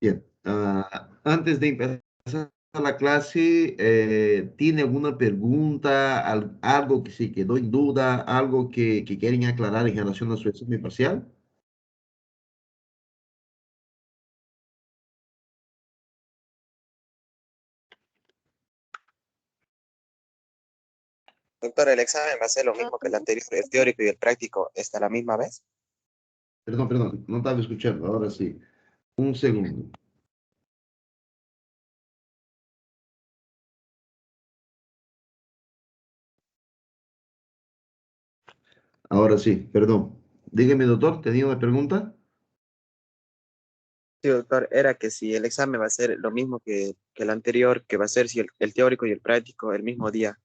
Bien, antes de empezar la clase, ¿tiene alguna pregunta, algo que se quedó en duda, algo que quieren aclarar en relación a su examen parcial? Doctor, ¿el examen va a ser lo mismo que el anterior, el teórico y el práctico, está a la misma vez? Perdón, no estaba escuchando, ahora sí. Un segundo. Ahora sí, perdón. Dígame, doctor, ¿tenía una pregunta? Sí, doctor, era que si el examen va a ser lo mismo que el anterior, que va a ser si el teórico y el práctico el mismo día.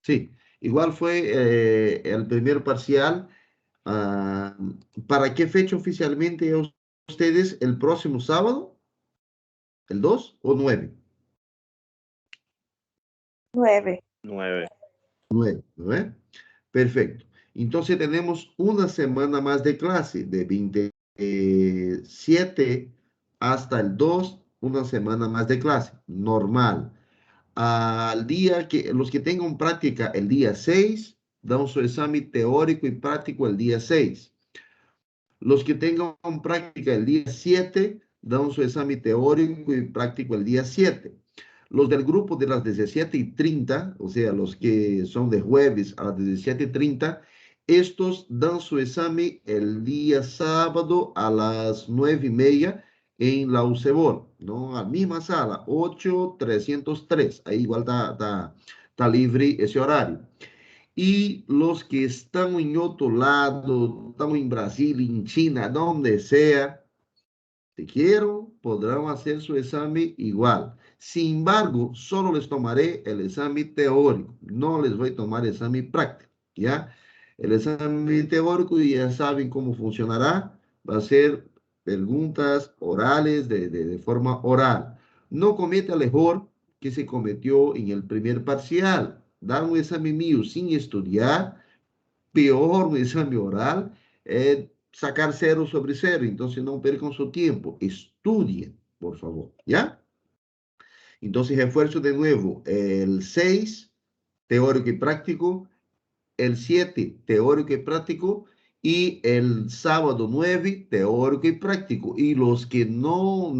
Sí, igual fue el primer parcial. Ah, ¿Para qué fecha oficialmente ustedes? ¿El próximo sábado? ¿El 2 o 9? 9. 9. 9, ¿no es? Perfecto. Entonces tenemos una semana más de clase, de 27 hasta el 2, una semana más de clase, normal. Al día que los que tengan práctica el día 6 dan su examen teórico y práctico el día 6. Los que tengan práctica el día 7 dan su examen teórico y práctico el día 7. Los del grupo de las 17:30, o sea, los que son de jueves a las 17:30, estos dan su examen el día sábado a las 9:30 en la UCEBOR, ¿no? A la misma sala, 8303. Ahí igual está libre ese horario. Y los que están en otro lado, están en Brasil, en China, donde sea, si quieren, podrán hacer su examen igual. Sin embargo, solo les tomaré el examen teórico, no les voy a tomar el examen práctico, ¿ya? El examen teórico ya saben cómo funcionará, va a ser preguntas orales de forma oral. No cometa el error que se cometió en el primer parcial, dar un examen mío sin estudiar, peor un examen oral, sacar 0/0. Entonces no percan su tiempo, estudien, por favor, ¿ya? Entonces refuerzo de nuevo, el 6 teórico y práctico, el 7 teórico y práctico, y el sábado 9 teórico y práctico. Y los que no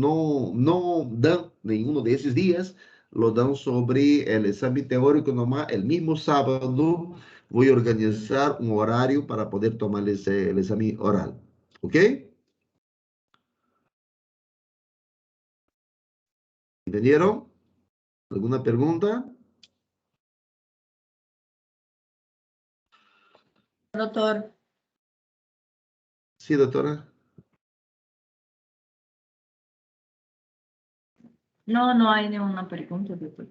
dan ninguno de esos días, lo dan sobre el examen teórico nomás. El mismo sábado voy a organizar un horario para poder tomar el examen oral. ¿Ok? ¿Entendieron? ¿Alguna pregunta? Doctor, Sí, doctora. no hay ninguna pregunta, doctor.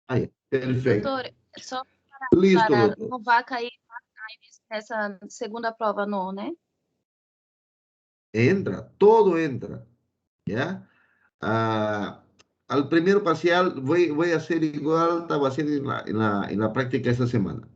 Ah, ya. Perfecto. Doutor, só Listo, para doctor. não vai cair essa segunda prova, não, né? Entra, todo entra. ¿Ya? Ah, al primero parcial voy a hacer igual, estaba haciendo en la práctica esta semana.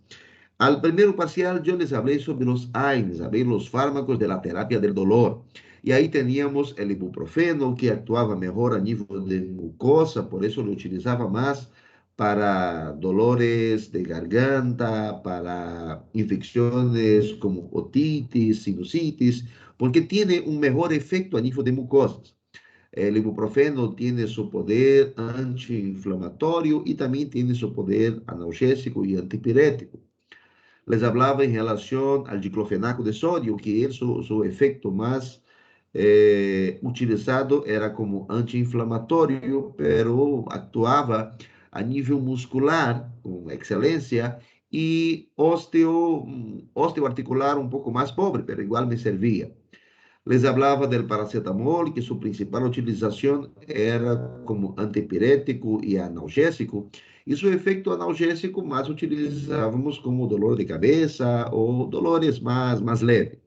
Al primero parcial yo les hablé sobre los AINES, hablé los fármacos de la terapia del dolor. Y ahí teníamos el ibuprofeno que actuaba mejor a nivel de mucosa, por eso lo utilizaba más para dolores de garganta, para infecciones como otitis, sinusitis, porque tiene un mejor efecto a nivel de mucosas. El ibuprofeno tiene su poder antiinflamatorio y también tiene su poder analgésico y antipirético. Les hablaba en relación al diclofenaco de sodio, que su efecto más utilizado era como antiinflamatorio, pero actuaba a nivel muscular con excelencia y osteoarticular un poco más pobre, pero igual me servía. Les hablaba del paracetamol, que su principal utilización era como antipirético y analgésico, y su efecto analgésico más utilizábamos como dolor de cabeza o dolores más leves.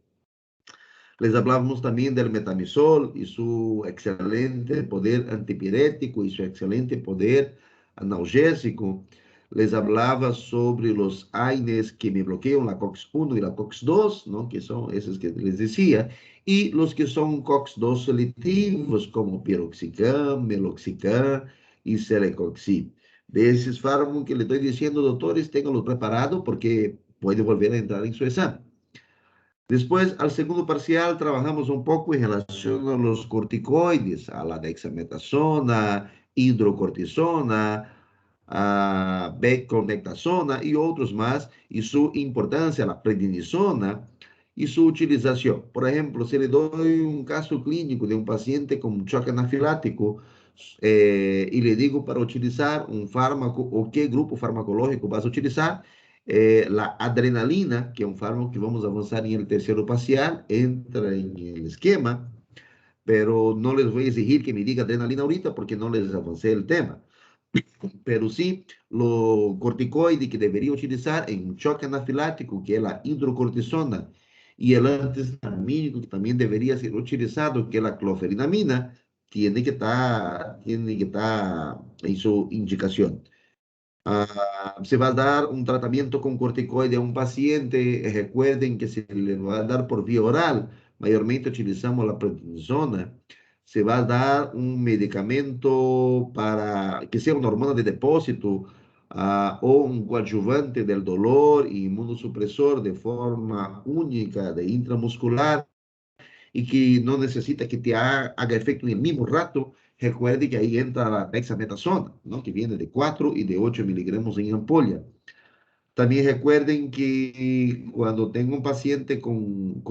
Les hablábamos también del metamisol y su excelente poder antipirético y su excelente poder analgésico. les hablaba sobre los AINES que me bloquean, la COX-1 y la COX-2, ¿no? Que son esos que les decía, y los que son COX-2 selectivos, como piroxicam, meloxicam y celecoxib. De esos fármacos que le estoy diciendo, doctores, ténganlos preparados porque puede volver a entrar en su examen. Después, al segundo parcial, trabajamos un poco en relación a los corticoides, a la dexametasona, hidrocortisona, a beclomethasona y otros más, y su importancia, la prednisona y su utilización. Por ejemplo, si le doy un caso clínico de un paciente con choque anafilático y le digo para utilizar un fármaco o qué grupo farmacológico vas a utilizar, la adrenalina, que es un fármaco que vamos a avanzar en el tercero parcial, entra en el esquema, pero no les voy a exigir que me diga adrenalina ahorita porque no les avancé el tema. Pero sí, lo corticoide que debería utilizar en un choque anafilático, que es la hidrocortisona, y el antihistamínico que también debería ser utilizado, que es la cloferinamina, tiene que estar en su indicación. Se va a dar un tratamiento con corticoide a un paciente. Recuerden que se le va a dar por vía oral. Mayormente utilizamos la prednisona. Se va a dar un medicamento para que sea una hormona de depósito o un coadyuvante del dolor y inmunosupresor de forma única de intramuscular y que no necesita que te haga efecto en el mismo rato. Recuerde que ahí entra la dexametasona, ¿no? Que viene de 4 y de 8 miligramos en ampolla. También recuerden que cuando tengo un paciente con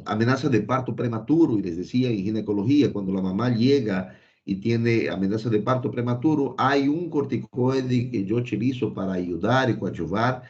amenaza de parto prematuro, y les decía en ginecología, cuando la mamá llega y tiene amenaza de parto prematuro, hay un corticoide que yo utilizo para ayudar y coadyuvar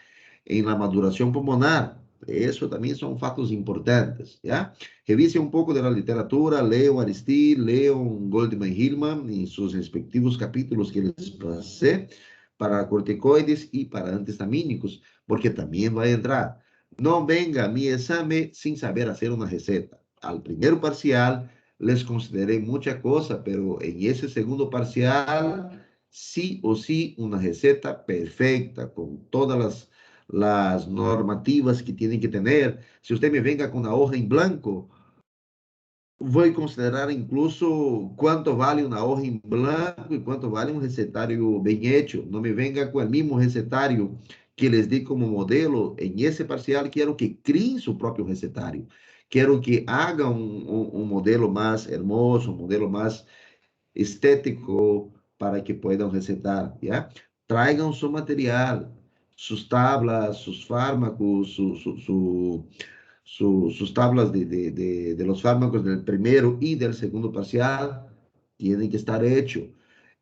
en la maduración pulmonar. Eso también son fatos importantes, ¿ya? Revise un poco de la literatura, leo Aristide, leo Goldman Hillman y sus respectivos capítulos que les pasé para corticoides y para antihistamínicos, porque también va a entrar. No venga a mi examen sin saber hacer una receta. Al primer parcial les consideré mucha cosa, pero en ese segundo parcial, sí o sí, una receta perfecta, con todas las normativas que tienen que tener. Si usted me venga con una hoja en blanco, voy a considerar incluso cuánto vale una hoja en blanco y cuánto vale un recetario bien hecho. No me venga con el mismo recetario que les di como modelo. En ese parcial quiero que creen su propio recetario. Quiero que hagan un modelo más hermoso, un modelo más estético para que puedan recetar, ¿ya? Traigan su material, sus tablas, sus fármacos, sus tablas de los fármacos del primero y del segundo parcial tienen que estar hechos.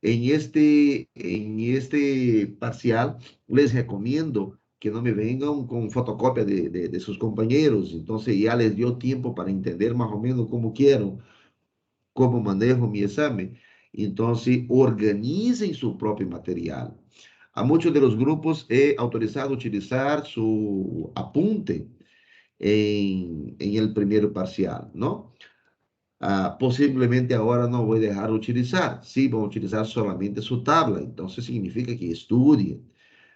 En este parcial les recomiendo que no me vengan con fotocopia de sus compañeros. Entonces ya les dio tiempo para entender más o menos cómo quiero, cómo manejo mi examen. Entonces organicen su propio material. A muchos de los grupos he autorizado utilizar su apunte en el primer parcial, ¿no? Posiblemente ahora no voy a dejar de utilizar, sí, voy a utilizar solamente su tabla, entonces significa que estudien.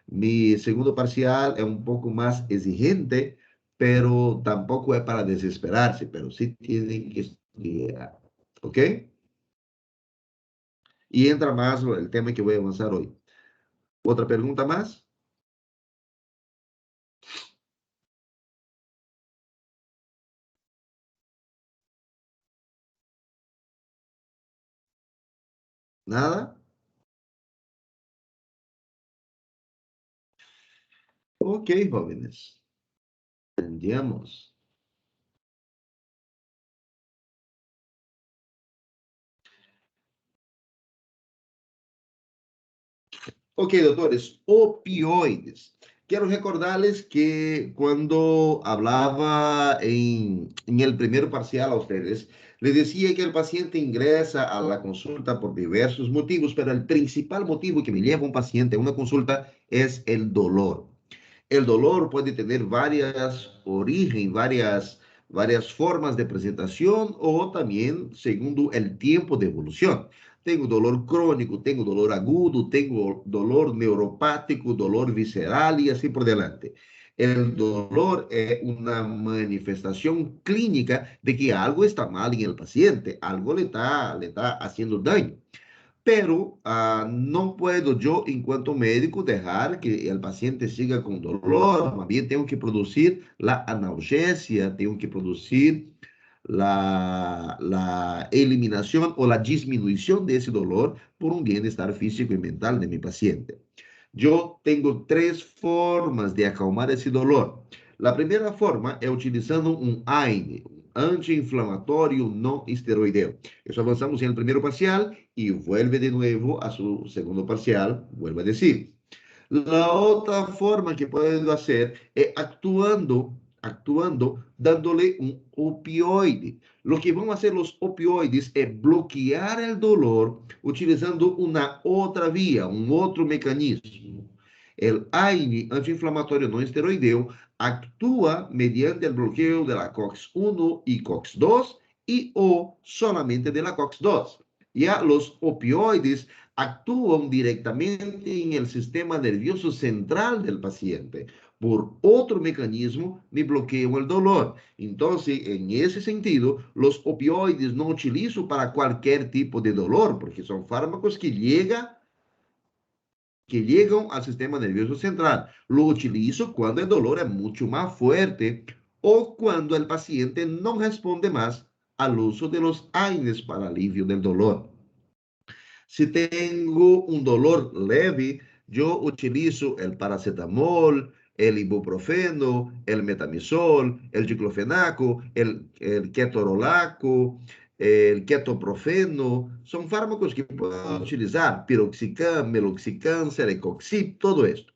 Mi segundo parcial es un poco más exigente, pero tampoco es para desesperarse, pero sí tienen que estudiar, ¿ok? Y entra más el tema que voy a avanzar hoy. ¿Otra pregunta más? ¿Nada? Ok, jóvenes. Entendemos. Ok, doctores, opioides. Quiero recordarles que cuando hablaba en el primer parcial a ustedes, les decía que el paciente ingresa a la consulta por diversos motivos, pero el principal motivo que me lleva un paciente a una consulta es el dolor. El dolor puede tener varias orígenes, varias formas de presentación o también segundo el tiempo de evolución. tengo dolor crónico, tengo dolor agudo, tengo dolor neuropático, dolor visceral y así por delante. El dolor es una manifestación clínica de que algo está mal en el paciente, algo le está haciendo daño. Pero no puedo yo, en cuanto médico, dejar que el paciente siga con dolor. Más bien tengo que producir la analgesia, tengo que producir la eliminación o la disminución de ese dolor por un bienestar físico y mental de mi paciente. Yo tengo tres formas de acalmar ese dolor. La primera forma es utilizando un AINE, un antiinflamatorio no esteroideo. Eso avanzamos en el primero parcial y vuelve de nuevo a su segundo parcial, vuelve a decir. La otra forma que puedo hacer es actuando, dándole un opioide. Lo que van a hacer los opioides es bloquear el dolor utilizando una otra vía, un otro mecanismo. El AINE, antiinflamatorio no esteroideo, actúa mediante el bloqueo de la COX-1 y COX-2 y o solamente de la COX-2. Ya los opioides actúan directamente en el sistema nervioso central del paciente. Por otro mecanismo, me bloquean el dolor. Entonces, en ese sentido, los opioides no utilizo para cualquier tipo de dolor, porque son fármacos que llegan al sistema nervioso central. Lo utilizo cuando el dolor es mucho más fuerte o cuando el paciente no responde más al uso de los AINES para alivio del dolor. Si tengo un dolor leve, yo utilizo el paracetamol, el ibuprofeno, el metamizol, el diclofenaco, el ketorolaco, el ketoprofeno. Son fármacos que puedo utilizar, piroxicam, meloxicam, celecoxib, todo esto.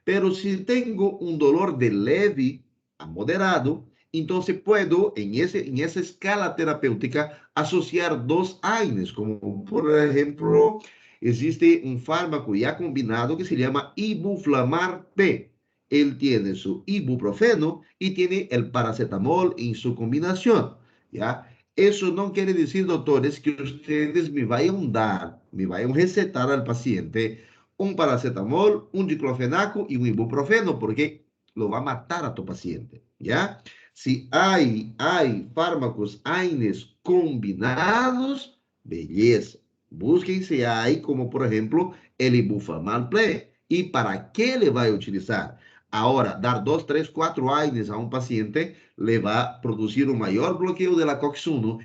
Pero si tengo un dolor de leve a moderado, entonces puedo, en esa escala terapéutica, asociar dos AINES, como por ejemplo, existe un fármaco ya combinado que se llama Ibuflamar P. Él tiene su ibuprofeno y tiene el paracetamol en su combinación, ¿ya? Eso no quiere decir, doctores, que ustedes me vayan a recetar al paciente un paracetamol, un diclofenaco y un ibuprofeno, porque lo va a matar a tu paciente, ¿ya? Si hay fármacos AINES combinados, belleza. Busquen si hay, como por ejemplo, el Ibuflamar Play. ¿Y para qué le va a utilizar? Ahora, dar 2, 3, 4 AINES a un paciente le va a producir un mayor bloqueo de la COX-1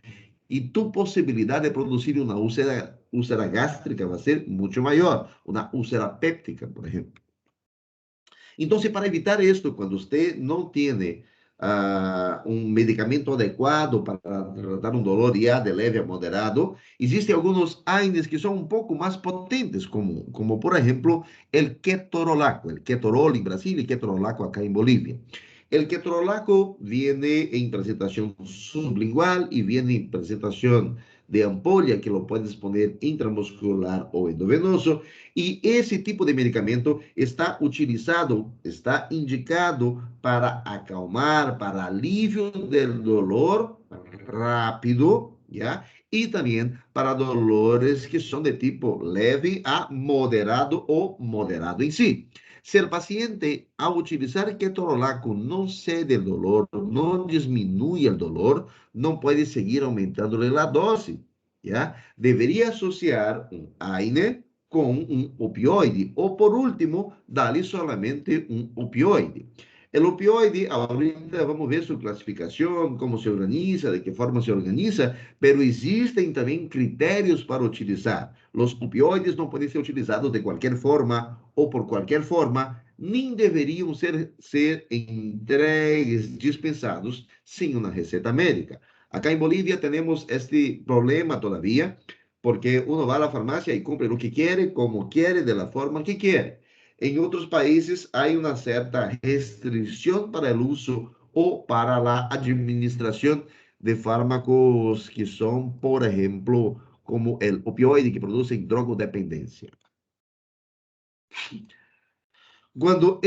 y tu posibilidad de producir una úlcera gástrica va a ser mucho mayor, una úlcera péptica, por ejemplo. Entonces, para evitar esto, cuando usted no tiene un medicamento adecuado para tratar un dolor ya de leve a moderado, existen algunos AINES que son un poco más potentes, como por ejemplo el ketorolaco, el ketorol en Brasil y ketorolaco acá en Bolivia. El ketorolaco viene en presentación sublingual y viene en presentación de ampolla que lo puedes poner intramuscular o endovenoso. Y ese tipo de medicamento está utilizado, está indicado para acalmar, para alivio del dolor rápido, ¿ya? Y también para dolores que son de tipo leve a moderado o moderado en sí. Si el paciente, al utilizar ketorolaco, no cede el dolor, no disminuye el dolor, no puede seguir aumentándole la dosis, ¿ya? Debería asociar un AINE con un opioide o, por último, darle solamente un opioide. El opioide, ahorita vamos a ver su clasificación, cómo se organiza, de qué forma se organiza, pero existen también criterios para utilizar. Los opioides no pueden ser utilizados de cualquier forma o por cualquier forma, ni deberían ser entregues, dispensados sin una receta médica. Acá en Bolivia tenemos este problema todavía, porque uno va a la farmacia y compra lo que quiere, como quiere, de la forma que quiere. En otros países hay una cierta restricción para el uso o para la administración de fármacos que son, por ejemplo, como el opioide que produce drogodependencia. Cuando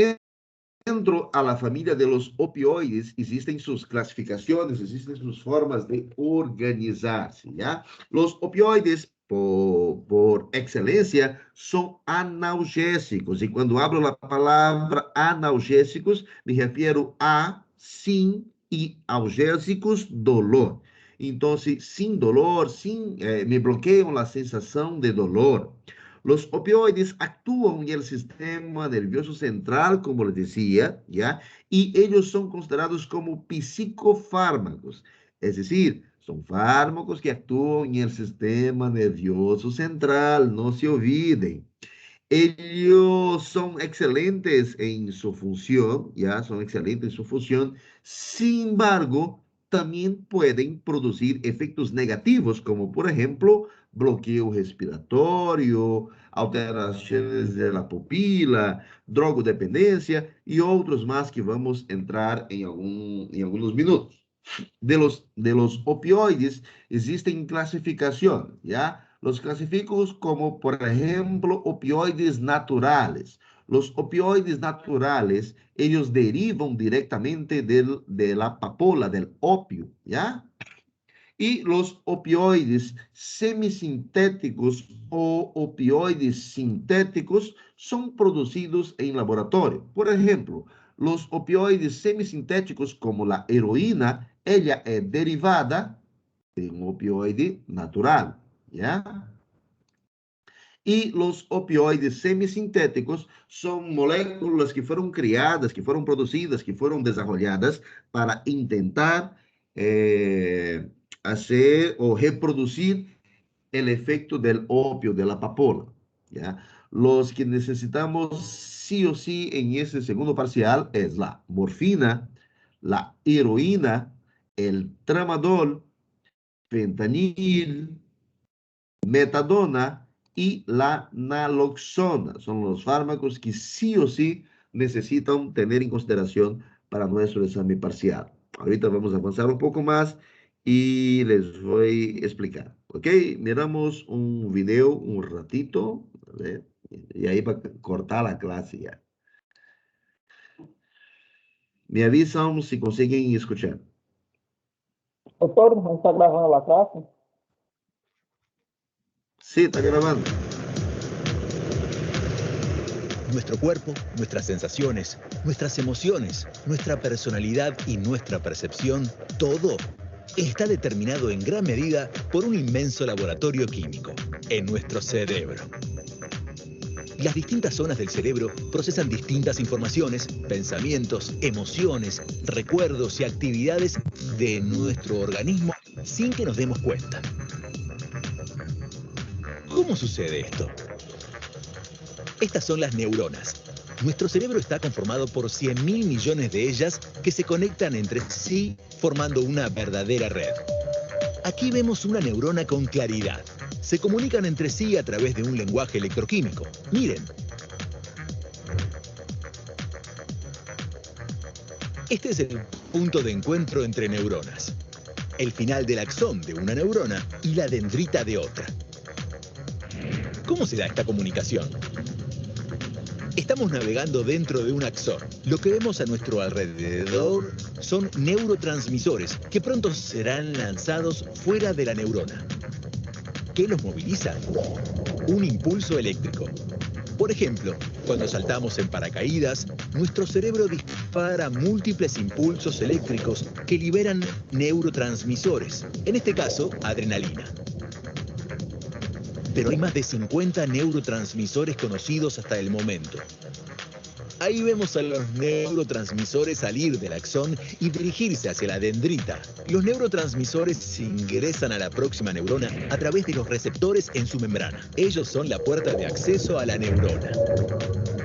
dentro a la familia de los opioides existen sus clasificaciones, existen sus formas de organizarse, ¿ya? Los opioides por excelencia, son analgésicos. Y cuando hablo la palabra analgésicos, me refiero a sin y algésicos, dolor. Entonces, sin dolor, me bloquean la sensación de dolor. Los opioides actúan en el sistema nervioso central, como les decía, ¿ya? Y ellos son considerados como psicofármacos. Es decir, son fármacos que actúan en el sistema nervioso central, no se olviden. Ellos son excelentes en su función, ya son excelentes en su función. Sin embargo, también pueden producir efectos negativos, como por ejemplo, bloqueo respiratorio, alteraciones de la pupila, drogodependencia y otros más que vamos a entrar en algunos minutos. De los opioides existen clasificación, ¿ya? Los clasifico como, por ejemplo, opioides naturales. Los opioides naturales, ellos derivan directamente de la papola, del opio, ¿ya? Y los opioides semisintéticos o opioides sintéticos son producidos en laboratorio. Por ejemplo, los opioides semisintéticos como la heroína, ella es derivada de un opioide natural, ¿ya? Y los opioides semisintéticos son moléculas que fueron creadas, que fueron producidas, que fueron desarrolladas para intentar hacer o reproducir el efecto del opio, de la papola, ¿ya? Los que necesitamos sí o sí en ese segundo parcial es la morfina, la heroína, el tramadol, fentanil, metadona y la naloxona. Son los fármacos que sí o sí necesitan tener en consideración para nuestro examen parcial. Ahorita vamos a avanzar un poco más y les voy a explicar. ¿Ok? Miramos un video un ratito. A ver, y ahí va a cortar la clase ya. Me avisan si consiguen escuchar. Doctor, ¿no está grabando la clase? Sí, está grabando. Nuestro cuerpo, nuestras sensaciones, nuestras emociones, nuestra personalidad y nuestra percepción, todo está determinado en gran medida por un inmenso laboratorio químico, en nuestro cerebro. Las distintas zonas del cerebro procesan distintas informaciones, pensamientos, emociones, recuerdos y actividades de nuestro organismo sin que nos demos cuenta. ¿Cómo sucede esto? Estas son las neuronas. Nuestro cerebro está conformado por 100.000 millones de ellas que se conectan entre sí formando una verdadera red. Aquí vemos una neurona con claridad. Se comunican entre sí a través de un lenguaje electroquímico. Miren. Este es el punto de encuentro entre neuronas. El final del axón de una neurona y la dendrita de otra. ¿Cómo se da esta comunicación? Estamos navegando dentro de un axón. Lo que vemos a nuestro alrededor son neurotransmisores que pronto serán lanzados fuera de la neurona. ¿Qué los moviliza? Un impulso eléctrico. Por ejemplo, cuando saltamos en paracaídas, nuestro cerebro dispara múltiples impulsos eléctricos que liberan neurotransmisores, en este caso, adrenalina. Pero hay más de 50 neurotransmisores conocidos hasta el momento. Ahí vemos a los neurotransmisores salir del axón y dirigirse hacia la dendrita. Los neurotransmisores ingresan a la próxima neurona a través de los receptores en su membrana. Ellos son la puerta de acceso a la neurona.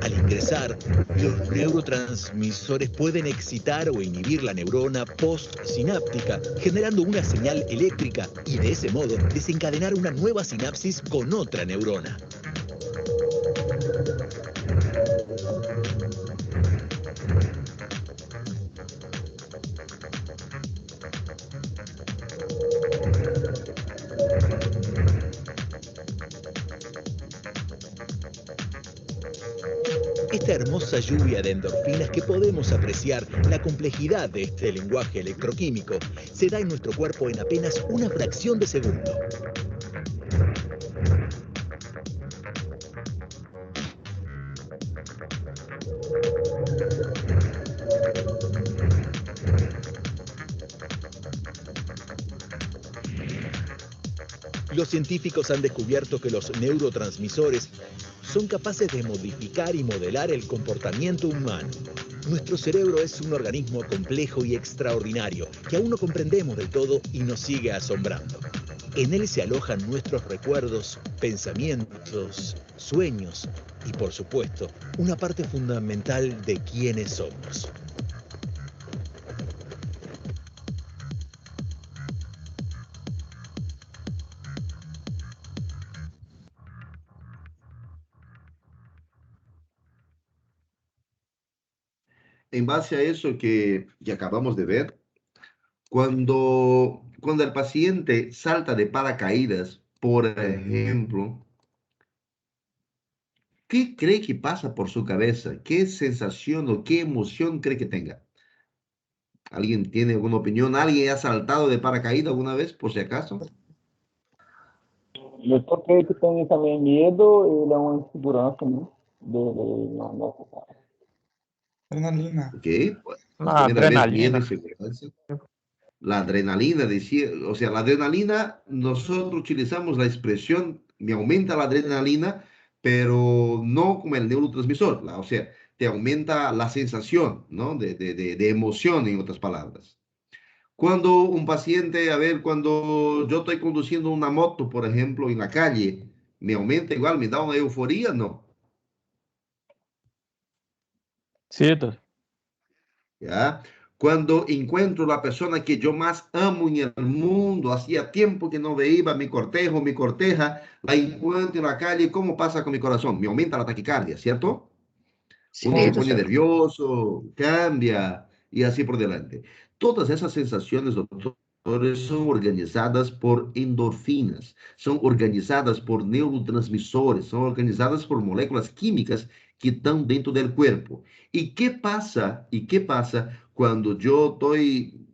Al ingresar, los neurotransmisores pueden excitar o inhibir la neurona postsináptica, generando una señal eléctrica y de ese modo desencadenar una nueva sinapsis con otra neurona. Esta hermosa lluvia de endorfinas que podemos apreciar la complejidad de este lenguaje electroquímico se da en nuestro cuerpo en apenas una fracción de segundo. Los científicos han descubierto que los neurotransmisores son capaces de modificar y modelar el comportamiento humano. Nuestro cerebro es un organismo complejo y extraordinario que aún no comprendemos del todo y nos sigue asombrando. En él se alojan nuestros recuerdos, pensamientos, sueños y, por supuesto, una parte fundamental de quiénes somos. En base a eso que acabamos de ver, cuando el paciente salta de paracaídas, por ejemplo, ¿qué cree que pasa por su cabeza? ¿Qué sensación o qué emoción cree que tenga? ¿Alguien tiene alguna opinión? ¿Alguien ha saltado de paracaídas alguna vez, por si acaso? Eu só creio que tem também medo e ele é uma insegurança, né? Adrenalina. Ok, pues, La primera vez miedo y adrenalina. seguridad. La adrenalina, decía, o sea, la adrenalina, nosotros utilizamos la expresión, me aumenta la adrenalina, pero no como el neurotransmisor, o sea, te aumenta la sensación, ¿no? De emoción, en otras palabras. Cuando un paciente, a ver, cuando yo estoy conduciendo una moto, por ejemplo, en la calle, ¿me aumenta igual, me da una euforía? No. Sí, doctor. ¿Ya? Cuando encuentro la persona que yo más amo en el mundo, hacía tiempo que no veía mi cortejo, mi corteja, la encuentro en la calle, ¿cómo pasa con mi corazón? Me aumenta la taquicardia, ¿cierto? Uno Sí, se pone doctor. nervioso, cambia y así por delante. Todas esas sensaciones, doctores, son organizadas por endorfinas, son organizadas por neurotransmisores, son organizadas por moléculas químicas que están dentro del cuerpo. ¿Y qué pasa? ¿Y qué pasa cuando yo estoy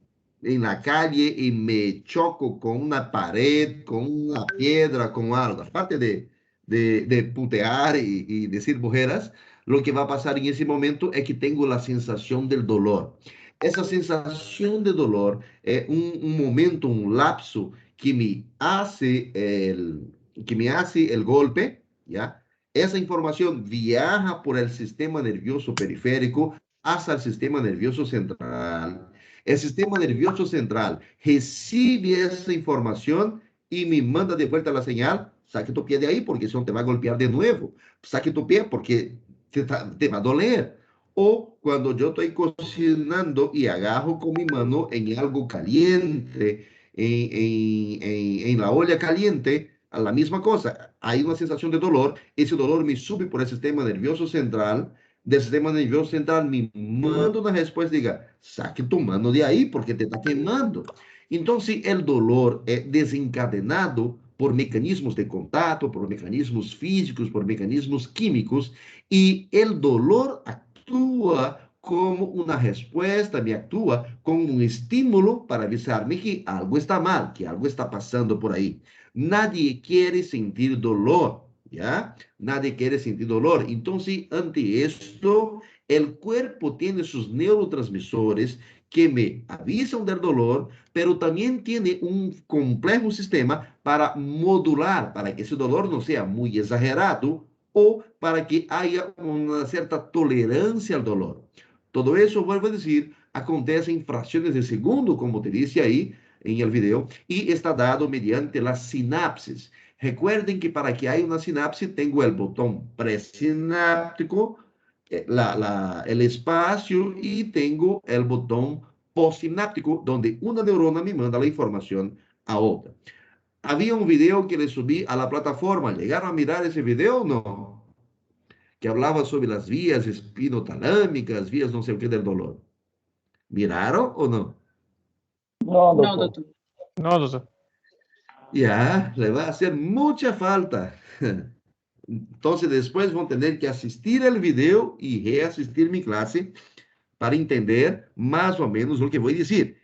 en la calle y me choco con una pared, con una piedra, con algo? Aparte de putear y decir mujeres, lo que va a pasar en ese momento es que tengo la sensación del dolor. Esa sensación de dolor es un momento, un lapso que me hace el golpe, ¿ya? Esa información viaja por el sistema nervioso periférico hasta el sistema nervioso central. El sistema nervioso central recibe esa información y me manda de vuelta la señal, saque tu pie de ahí porque eso te va a golpear de nuevo. Saque tu pie porque te va a doler. O cuando yo estoy cocinando y agarro con mi mano en algo caliente, en la olla caliente, a la misma cosa, hay una sensación de dolor, ese dolor me sube por el sistema nervioso central, del sistema nervioso central me manda una respuesta, diga, saque tu mano de ahí porque te está quemando. Entonces, el dolor es desencadenado por mecanismos de contacto, por mecanismos físicos, por mecanismos químicos, y el dolor actúa como una respuesta, me actúa como un estímulo para avisarme que algo está mal, que algo está pasando por ahí. Nadie quiere sentir dolor, ¿ya? Nadie quiere sentir dolor. Entonces, ante esto, el cuerpo tiene sus neurotransmisores que me avisan del dolor, pero también tiene un complejo sistema para modular, para que ese dolor no sea muy exagerado o para que haya una cierta tolerancia al dolor. Todo eso, vuelvo a decir, acontece en fracciones de segundo, como te dice ahí en el video, y está dado mediante las sinapsis. Recuerden que para que haya una sinapsis, tengo el botón presináptico, el espacio, y tengo el botón postsináptico, donde una neurona me manda la información a otra. Había un video que le subí a la plataforma. ¿Llegaron a mirar ese video o no? Que hablaba sobre las vías espinotalámicas, vías no sé qué del dolor. ¿Miraron o no? Não, No, doutor. doctor. No, doctor. Ya, le va a hacer mucha falta. Entonces después van a tener que asistir al video y reasistir mi clase para entender más o menos lo que voy a decir.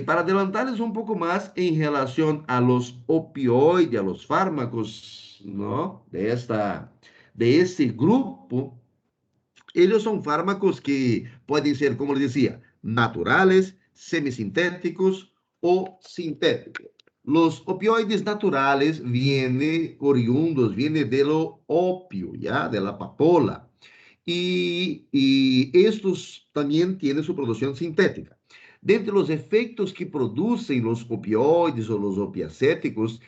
Para adelantarles un poco más en relación a los opioides, a los fármacos, ¿no? De este grupo, ellos son fármacos que pueden ser, como les decía, naturales, semisintéticos o sintéticos. Los opioides naturales vienen oriundos, vienen de lo opio, ¿ya? De la papola. Y estos también tienen su producción sintética. Dentre los efectos que producen los opioides o los opiacéticos,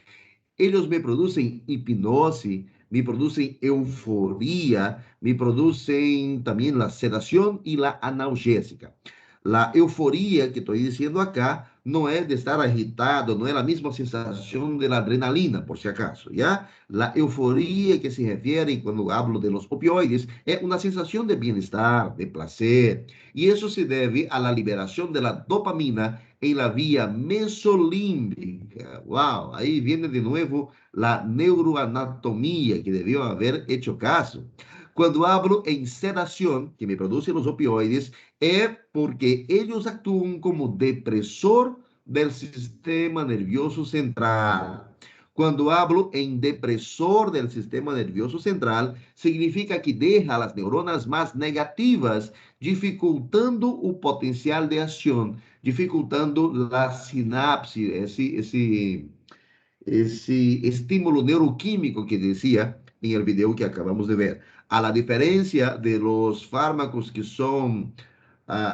ellos me producen hipnosis, me producen euforia, me producen también la sedación y la analgésica. La euforia que estoy diciendo acá no es de estar agitado, no es la misma sensación de la adrenalina, por si acaso, ¿ya? La euforia que se refiere cuando hablo de los opioides es una sensación de bienestar, de placer, y eso se debe a la liberación de la dopamina en la vía mesolímbica. Wow, ahí viene de nuevo la neuroanatomía que debió haber hecho caso. Cuando hablo en sedación, que me producen los opioides, es porque ellos actúan como depresor del sistema nervioso central. Cuando hablo en depresor del sistema nervioso central, significa que deja las neuronas más negativas, dificultando o potencial de acción, dificultando la sinapse, esse estímulo neuroquímico que decía en el video que acabamos de ver. A la diferencia de los fármacos que son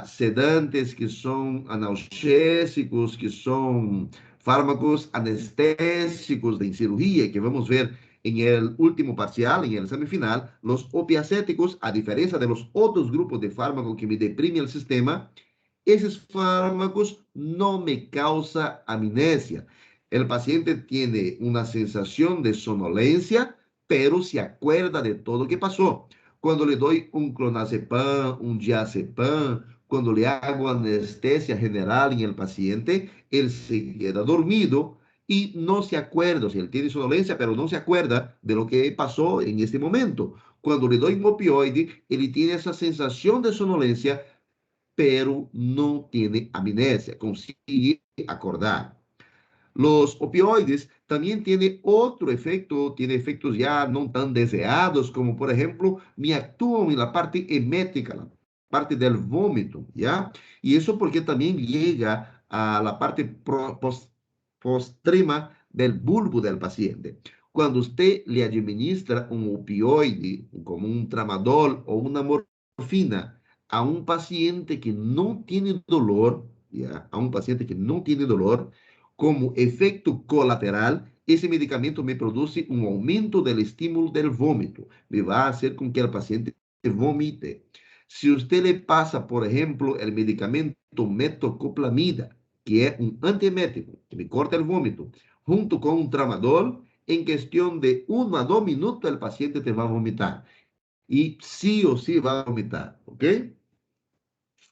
sedantes, que son analgésicos, que son fármacos anestésicos de cirugía, que vamos ver en el último parcial, en el examen final, los opiacéticos, a diferencia de los otros grupos de fármacos que me deprimen el sistema, esos fármacos no me causan amnesia. El paciente tiene una sensación de somnolencia, pero se acuerda de todo lo que pasó. Cuando le doy un clonazepam, un diazepam, cuando le hago anestesia general en el paciente, él se queda dormido y no se acuerda. O sea, él tiene somnolencia, pero no se acuerda de lo que pasó en este momento. Cuando le doy un opioide, él tiene esa sensación de somnolencia, pero no tiene amnesia, consigue acordar. Los opioides también tienen otro efecto, tiene efectos ya no tan deseados, como por ejemplo, me actúan en la parte emética, la parte del vómito, ¿ya? Y eso porque también llega a la parte postrema del bulbo del paciente. Cuando usted le administra un opioide, como un tramadol o una morfina, a un paciente que no tiene dolor, ¿ya? A un paciente que no tiene dolor, como efecto colateral, ese medicamento me produce un aumento del estímulo del vómito. Me va a hacer con que el paciente vomite. Si usted le pasa, por ejemplo, el medicamento metoclopramida, que es un antiemético, que me corta el vómito, junto con un tramadol, en cuestión de 1 a 2 minutos el paciente te va a vomitar. Y sí o sí va a vomitar, ¿ok?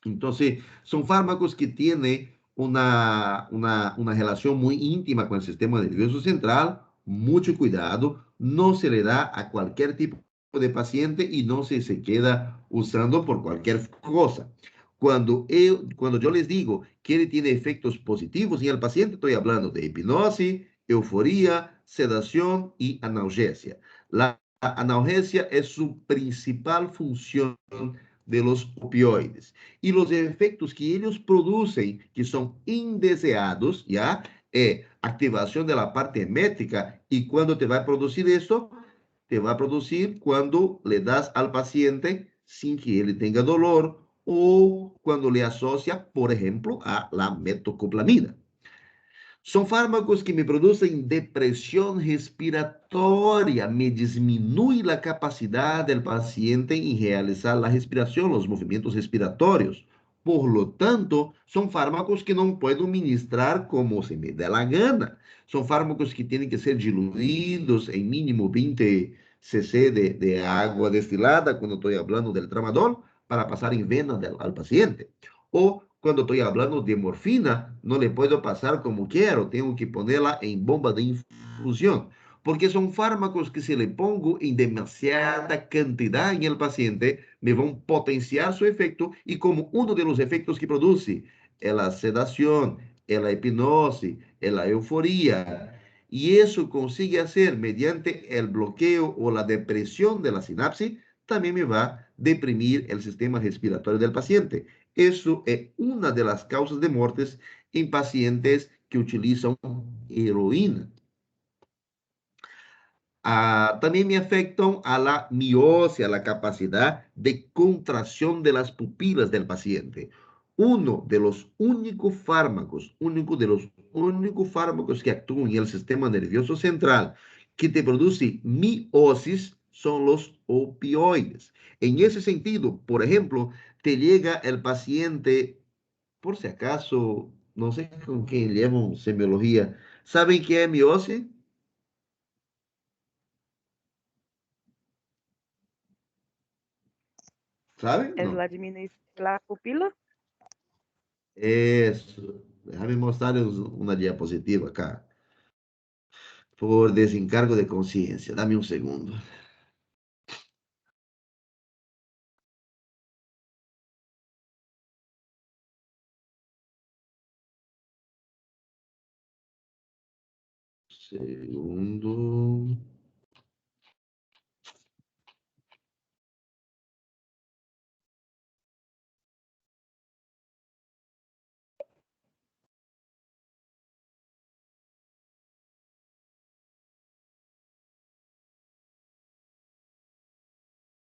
Entonces, son fármacos que tienen una relación muy íntima con el sistema nervioso central. Mucho cuidado, no se le da a cualquier tipo de paciente y no se queda usando por cualquier cosa. Cuando yo les digo que él tiene efectos positivos en el paciente, estoy hablando de hipnosis, euforia, sedación y analgesia. La analgesia es su principal función de los opioides. Y los efectos que ellos producen, que son indeseados, ¿ya? Activación de la parte emética. ¿Y cuándo te va a producir eso? Te va a producir cuando le das al paciente sin que él tenga dolor o cuando le asocia, por ejemplo, a la metoclopramida. Son fármacos que me producen depresión respiratoria, me disminuye la capacidad del paciente en realizar la respiración, los movimientos respiratorios. Por lo tanto, son fármacos que no puedo ministrar como se me dé la gana. Son fármacos que tienen que ser diluidos en mínimo 20 cc de agua destilada, cuando estoy hablando del tramadol, para pasar en vena al paciente. O cuando estoy hablando de morfina, no le puedo pasar como quiero, tengo que ponerla en bomba de infusión, porque son fármacos que si le pongo en demasiada cantidad en el paciente, me van a potenciar su efecto y como uno de los efectos que produce es la sedación, es la hipnosis, es la euforia, y eso consigue hacer mediante el bloqueo o la depresión de la sinapsis, también me va a deprimir el sistema respiratorio del paciente. Eso es una de las causas de muertes en pacientes que utilizan heroína. También me afectan a la miosis, a la capacidad de contracción de las pupilas del paciente. Uno de los únicos fármacos que actúan en el sistema nervioso central que te produce miosis son los opioides. En ese sentido, por ejemplo, te llega el paciente, por si acaso, no sé con quién llevan semiología, ¿saben qué es miosis? ¿Saben? ¿Es No. la disminución de la pupila? Eso. Déjame mostrarles una diapositiva acá. Por desencargo de conciencia. Dame un segundo. Segundo.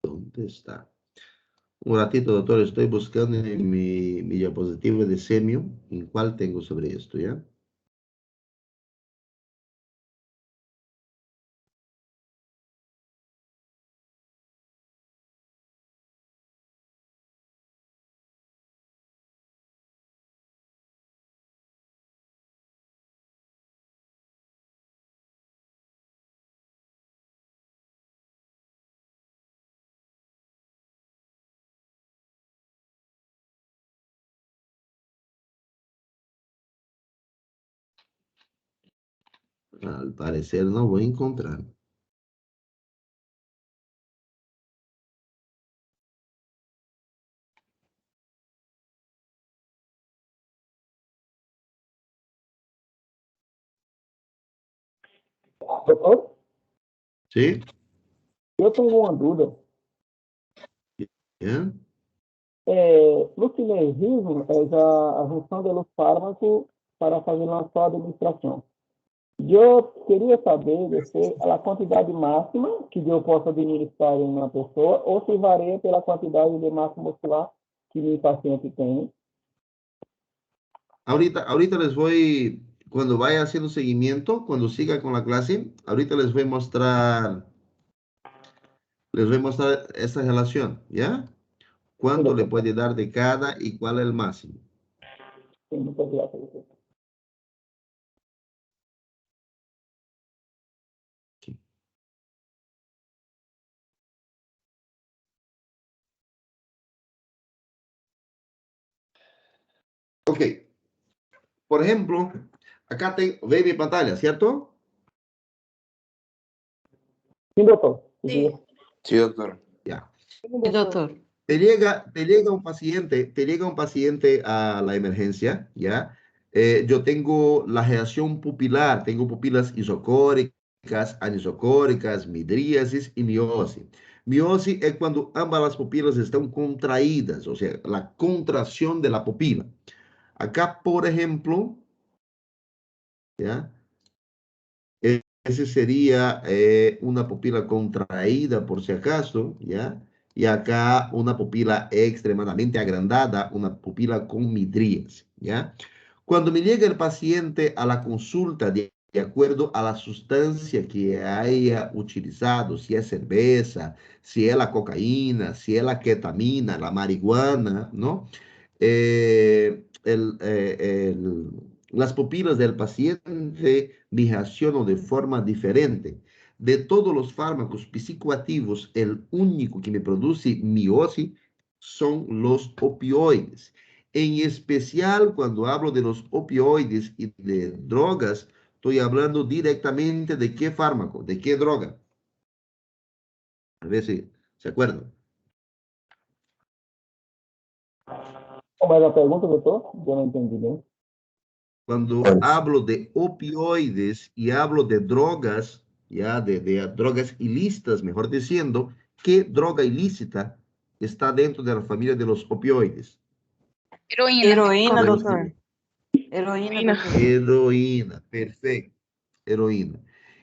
¿Dónde está? Un ratito, doctor, estoy buscando en mi diapositiva de semio, en cuál tengo sobre esto, ¿ya? Al parecer no voy a encontrar. Doutor, ¿Sí? eu tenho uma dúvida. ¿Ya? No sinergismo, é a junção de los fármacos para fazer uma só administração. Eu queria saber a quantidade máxima que eu posso administrar em uma pessoa ou se varia pela quantidade de massa muscular que mi paciente tem. Ahorita les voy, cuando vaya haciendo seguimiento, cuando siga con la clase, ahorita les voy a mostrar esta relación, ¿ya? ¿Cuánto le puede dar de cada y cuál es el máximo? Sim, muchas gracias. Ok. Por ejemplo, acá ve mi pantalla, ¿cierto? Sim, doutor. Sí. Sí, doctor. Ya. Sí, doctor. Te llega un paciente a la emergencia, ¿ya? Yo tengo la reacción pupilar, tengo pupilas isocóricas, anisocóricas, midríasis y miosis. Miosis es cuando ambas las pupilas están contraídas, o sea, la contracción de la pupila. Acá, por ejemplo, ¿ya? Ese sería una pupila contraída, por si acaso, ¿ya? Y acá una pupila extremadamente agrandada, una pupila con midrías, ¿ya? Cuando me llega el paciente a la consulta, de acuerdo a la sustancia que haya utilizado, si es cerveza, si es la cocaína, si es la ketamina, la marihuana, ¿no? Las pupilas del paciente reaccionan de forma diferente. De todos los fármacos psicoactivos, el único que me produce miosis son los opioides. En especial, cuando hablo de los opioides y de drogas, estoy hablando directamente de qué fármaco, de qué droga. A ver si se acuerdan. Como é a pergunta, doutor? Eu não entendi bem. Cuando hablo de opioides y hablo de drogas, ya de drogas ilícitas, mejor diciendo, ¿qué droga ilícita está dentro de la familia de los opioides? Heroína. Heroína, Podemos doctor. decir. Heroína. Heroína, perfecto. Heroína.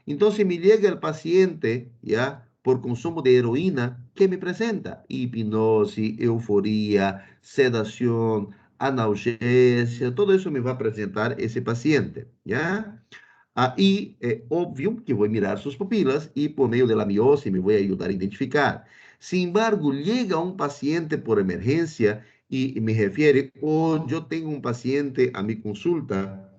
Entonces me llega el paciente, ya, por consumo de heroína, ¿qué me presenta? Hipnosis, euforía, sedación, analgesia, todo eso me va a presentar ese paciente, ¿ya? Ahí es obvio que voy a mirar sus pupilas y por medio de la biopsia me voy a ayudar a identificar. Sin embargo, llega un paciente por emergencia y me refiere, o yo tengo un paciente a mi consulta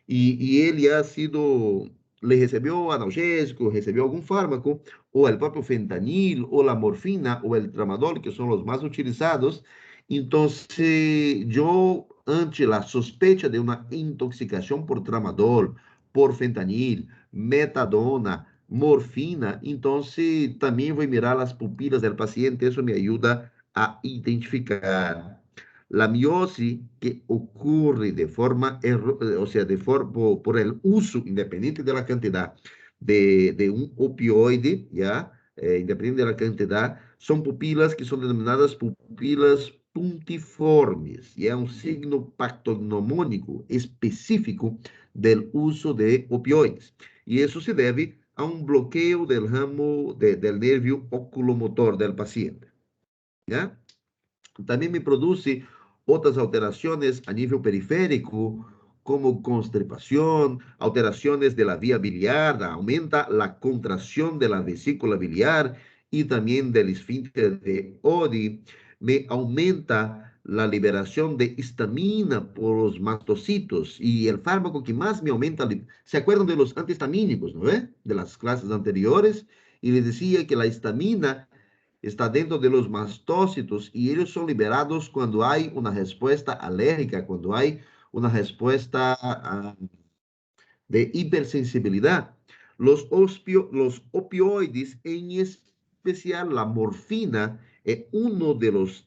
y él ya ha sido, le recibió analgésico, recibió algún fármaco, o el propio fentanil, o la morfina, o el tramadol, que son los más utilizados. Entonces, yo, ante la sospecha de una intoxicación por tramadol, por fentanil, metadona, morfina, entonces también voy a mirar las pupilas del paciente, eso me ayuda a identificar. La miosis que ocurre de forma, o sea, por el uso, independiente de la cantidad de un opioide, ¿ya? Independiente de la cantidad, son pupilas que son denominadas pupilas puntiformes, y es un signo patognomónico específico del uso de opioides. Y eso se debe a un bloqueo del ramo del nervio oculomotor del paciente, ¿ya? También me produce otras alteraciones a nivel periférico, como constipación, alteraciones de la vía biliar, aumenta la contracción de la vesícula biliar y también del esfínter de Oddi, me aumenta la liberación de histamina por los mastocitos y el fármaco que más me aumenta, ¿se acuerdan de los antihistamínicos, no es? De las clases anteriores, y les decía que la histamina está dentro de los mastócitos y ellos son liberados cuando hay una respuesta alérgica, cuando hay una respuesta de hipersensibilidad. Los opioides, en especial la morfina, es uno de los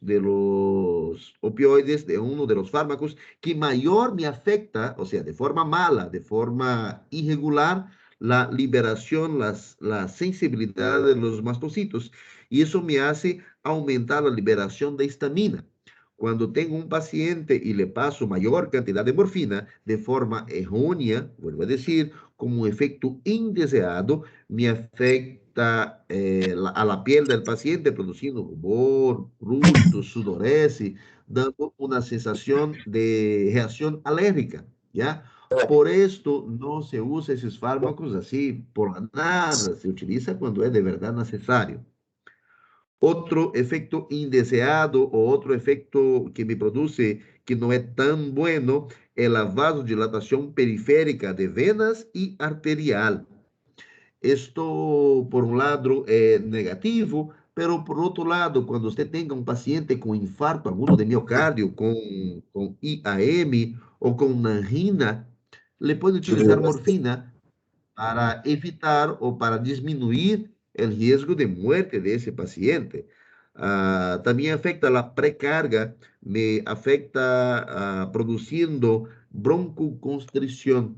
opioides, de uno de los fármacos que mayor me afecta, o sea, de forma mala, de forma irregular, la liberación, la sensibilidad de los mastocitos. Y eso me hace aumentar la liberación de histamina. Cuando tengo un paciente y le paso mayor cantidad de morfina de forma errónea, vuelvo a decir, como un efecto indeseado, me afecta a la piel del paciente, produciendo rubor, prurito, sudorese, dando una sensación de reacción alérgica, ¿ya? Por esto no se usa esos fármacos así por la nada, se utiliza cuando es de verdad necesario. Otro efecto indeseado o otro efecto que me produce que no es tan bueno es la vasodilatación periférica de venas y arterial. Esto, por un lado, es negativo, pero por otro lado, cuando usted tenga un paciente con infarto agudo de miocardio, con IAM o con angina, le puede utilizar morfina para evitar o para disminuir el riesgo de muerte de ese paciente. También afecta la precarga, me afecta produciendo broncoconstricción.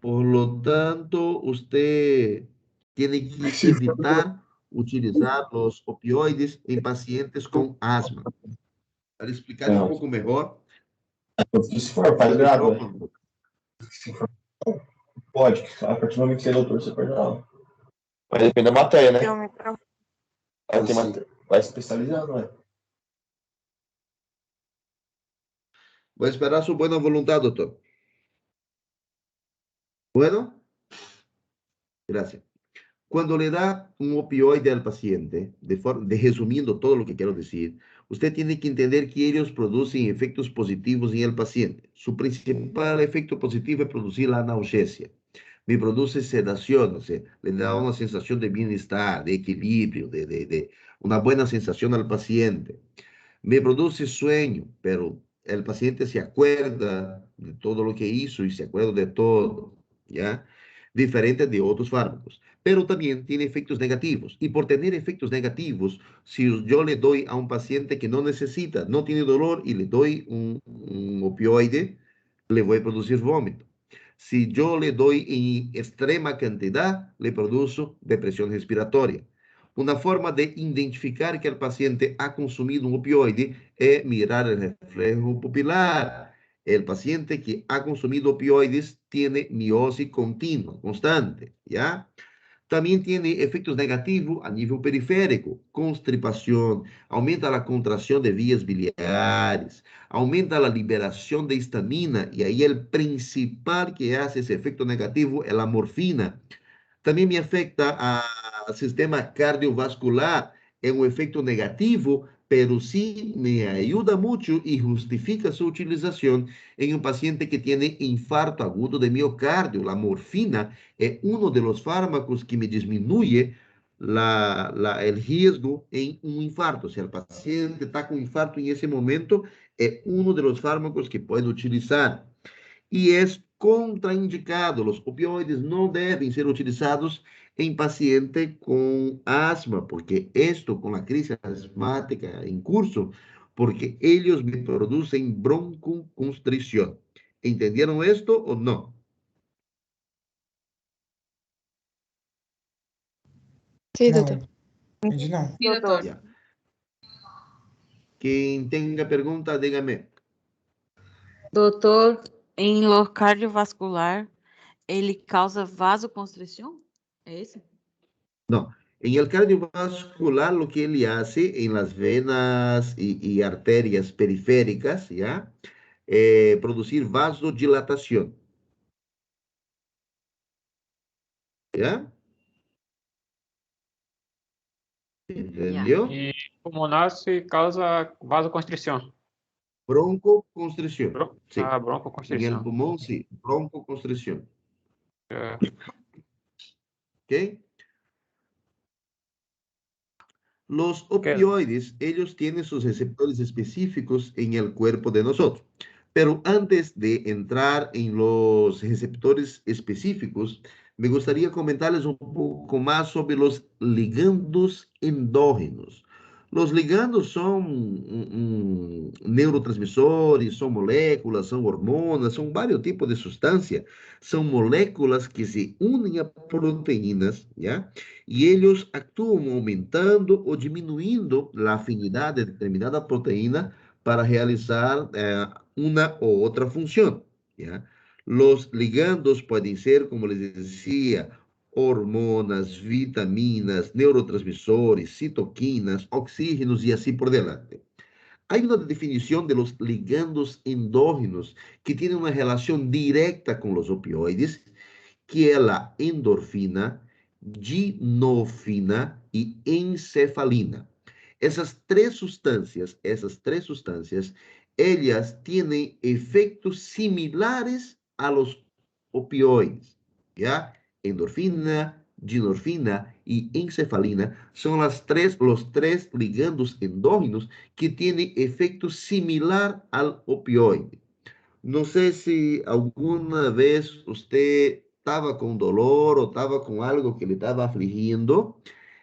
Por lo tanto, usted tiene que evitar utilizar los opioides en pacientes con asma. Para explicar un poco mejor, Se for, faz el grado. micrófono. Se for, pode. A partir do momento que você é doutor, você pode dar aula. Mas depende da matéria, né? Aí tem vai especializando, né? Voy a esperar su buena voluntad, doctor. Bueno, gracias. Cuando le da un opioide al paciente, resumiendo todo lo que quiero decir, usted tiene que entender que ellos producen efectos positivos en el paciente. Su principal efecto positivo es producir la analgesia. Me produce sedación, o sea, le da una sensación de bienestar, de equilibrio, de una buena sensación al paciente. Me produce sueño, pero el paciente se acuerda de todo lo que hizo y se acuerda de todo, ¿ya? Diferente de otros fármacos. Pero también tiene efectos negativos. Y por tener efectos negativos, si yo le doy a un paciente que no necesita, no tiene dolor y le doy un opioide, le voy a producir vómito. Si yo le doy en extrema cantidad, le produzo depresión respiratoria. Una forma de identificar que el paciente ha consumido un opioide es mirar el reflejo pupilar. El paciente que ha consumido opioides tiene miosis continua, constante, ¿ya? También tiene efectos negativos a nivel periférico, constipación, aumenta la contracción de vías biliares, aumenta la liberación de histamina, y ahí el principal que hace ese efecto negativo es la morfina. También me afecta al sistema cardiovascular, es un efecto negativo, pero sí me ayuda mucho y justifica su utilización en un paciente que tiene infarto agudo de miocardio. La morfina es uno de los fármacos que me disminuye el riesgo en un infarto. Si el paciente está con infarto en ese momento, es uno de los fármacos que puede utilizar. Y es contraindicado. Los opioides no deben ser utilizados en paciente con asma, porque esto con la crisis asmática en curso, porque ellos me producen broncoconstricción. ¿Entendieron esto o no? Sí, Não, doutor. entendi não. Sí, doctor. Ya. Quien tenga pregunta, dígame. Doutor, em lo cardiovascular, ele causa vasoconstrição? É esse? No, en el cardiovascular lo que él hace en las venas y arterias periféricas, ¿ya? Producir vasodilatación, ¿ya? ¿Entendió? E pulmonar se causa vasoconstrição. Broncoconstricción, sí. En el Broncoconstrição. pulmón, sí, broncoconstricción, É, ¿ok? Los opioides, ellos tienen sus receptores específicos en el cuerpo de nosotros. Pero antes de entrar en los receptores específicos, me gustaría comentarles un poco más sobre los ligandos endógenos. Los ligandos son neurotransmisores, son moléculas, son hormonas, son varios tipos de sustancias. Son moléculas que se unen a proteínas, ¿ya? Y ellos actúan aumentando o disminuyendo la afinidad de determinada proteína para realizar una u otra función, ¿ya? Los ligandos pueden ser, como les decía, hormonas, vitaminas, neurotransmisores, citoquinas, oxígenos y así por delante. Hay una definición de los ligandos endógenos que tienen una relación directa con los opioides, que é a endorfina, ginofina e encefalina. Essas três substâncias, elas têm efeitos similares a los opioides, ¿ya? Endorfina, ginofina e encefalina são os três ligandos endógenos que têm efeito similar al opioide. Não sei se alguma vez você estava com dolor ou estava com algo que lhe estava afligindo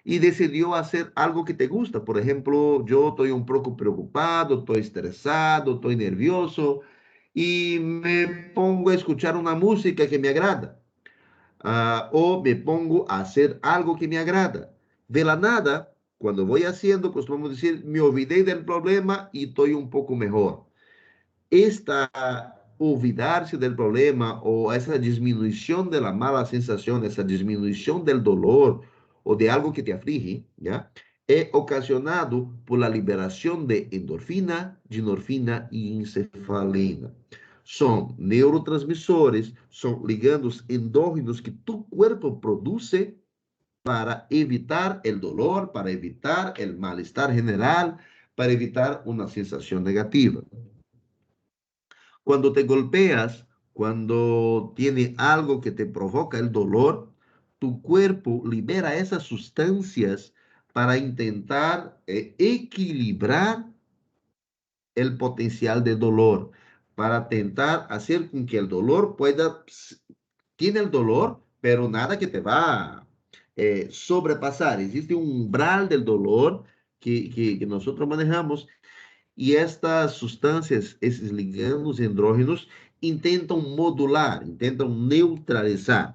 e decidiu fazer algo que te gusta. Por exemplo, eu estou um pouco preocupado, estou estressado, estou nervioso e me pongo a escuchar uma música que me agrada. Ou me pongo a fazer algo que me agrada. De la nada, quando vou haciendo, costumamos dizer, me olvidei del problema e estou um pouco melhor. Esta olvidarse del problema o esa disminución de la mala sensación, esa disminución del dolor o de algo que te aflige, ¿ya? Es ocasionado por la liberación de endorfina, ginofina y encefalina. Son neurotransmisores, son ligandos endógenos que tu cuerpo produce para evitar el dolor, para evitar el malestar general, para evitar una sensación negativa. Cuando te golpeas, cuando tiene algo que te provoca el dolor, tu cuerpo libera esas sustancias para intentar equilibrar el potencial de dolor, para tentar hacer con que el dolor pueda, tiene el dolor, pero nada que te va a sobrepasar. Existe un umbral del dolor que nosotros manejamos. E estas substâncias, esses ligandos endógenos, intentam modular, intentam neutralizar.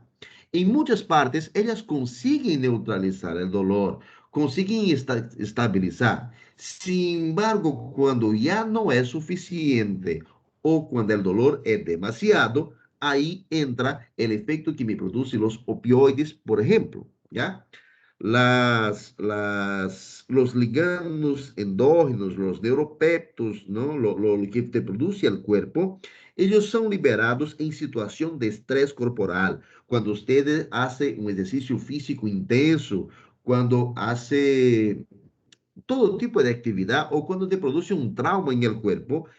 Em muitas partes, elas conseguem neutralizar o dolor, conseguem estabilizar. Sin embargo, quando já não é suficiente o cuando el dolor es demasiado, ahí entra el efecto que me produce los opioides, por ejemplo, ¿ya? Los ligandos endógenos, los neuropeptos, ¿no? Lo que te produce el cuerpo, ellos son liberados en situación de estrés corporal. Cuando usted hace un ejercicio físico intenso, cuando hace todo tipo de actividad o cuando te produce un trauma en el cuerpo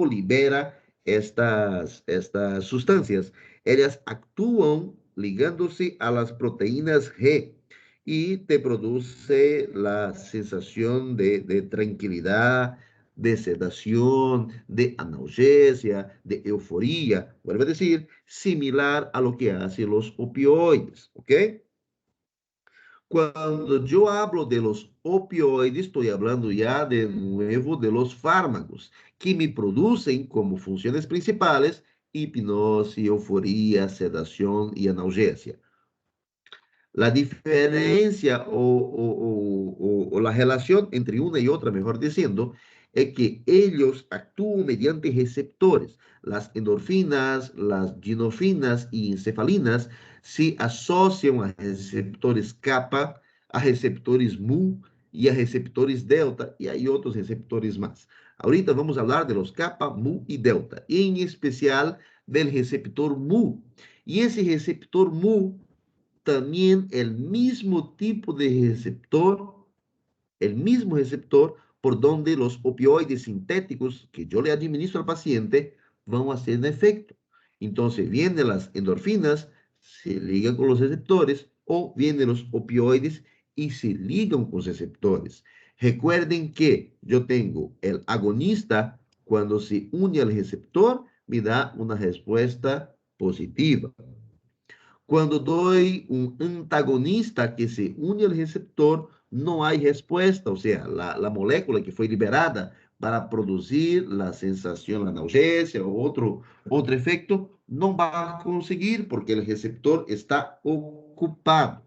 libera estas sustancias. Ellas actúan ligándose a las proteínas G y te produce la sensación de tranquilidad, de sedación, de analgesia, de euforía. Vuelvo a decir, similar a lo que hacen los opioides, ¿ok? Cuando yo hablo de los opioides, estoy hablando ya de nuevo de los fármacos que me producen como funciones principales hipnosis, euforía, sedación y analgesia. La diferencia o la relación entre una y otra, mejor diciendo, es que ellos actúan mediante receptores. Las endorfinas, las ginorfinas y encefalinas se asocian a receptores kappa, a receptores mu y a receptores delta, y hay otros receptores más. Ahorita vamos a hablar de los kappa, mu y delta, en especial del receptor mu. Y ese receptor mu también el mismo tipo de receptor, el mismo receptor por donde los opioides sintéticos que yo le administro al paciente van a hacer efecto. Entonces, vienen las endorfinas, se ligan con los receptores, o vienen los opioides y se ligan con los receptores. Recuerden que yo tengo el agonista, cuando se une al receptor, me da una respuesta positiva. Cuando doy un antagonista que se une al receptor, no hay respuesta, o sea, la molécula que fue liberada para producir la sensación, la analgesia o otro efecto, no va a conseguir porque el receptor está ocupado.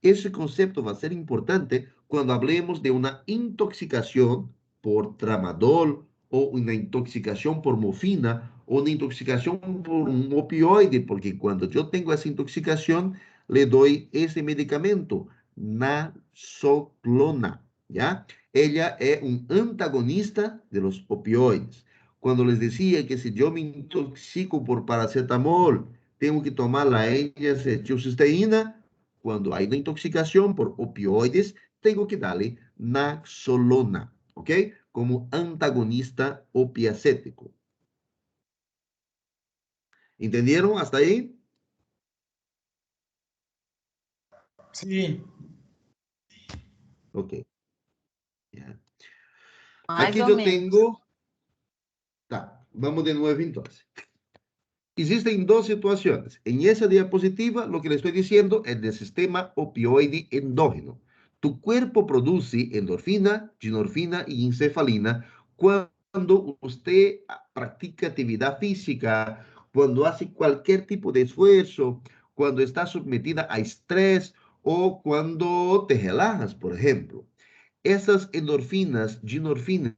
Ese concepto va a ser importante cuando hablemos de una intoxicación por tramadol o una intoxicación por morfina o una intoxicación por un opioide, porque cuando yo tengo esa intoxicación, le doy ese medicamento, nasoglona, ¿ya? Ella es un antagonista de los opioides. Cuando les decía que si yo me intoxico por paracetamol, tengo que tomar la N-acetilcisteína. Cuando hay una intoxicación por opioides, tengo que darle naxolona, ¿ok? Como antagonista opiacético. ¿Entendieron hasta ahí? Sí. Ok. Yeah. Mais Aquí ou yo menos. tengo... Tá, vamos de nuevo entonces. Existen dos situaciones. En esa diapositiva, lo que le estoy diciendo es del sistema opioide endógeno. Tu cuerpo produce endorfina, ginorfina y encefalina cuando usted practica actividad física, cuando hace cualquier tipo de esfuerzo, cuando está sometida a estrés o cuando te relajas, por ejemplo. Esas endorfinas, ginorfinas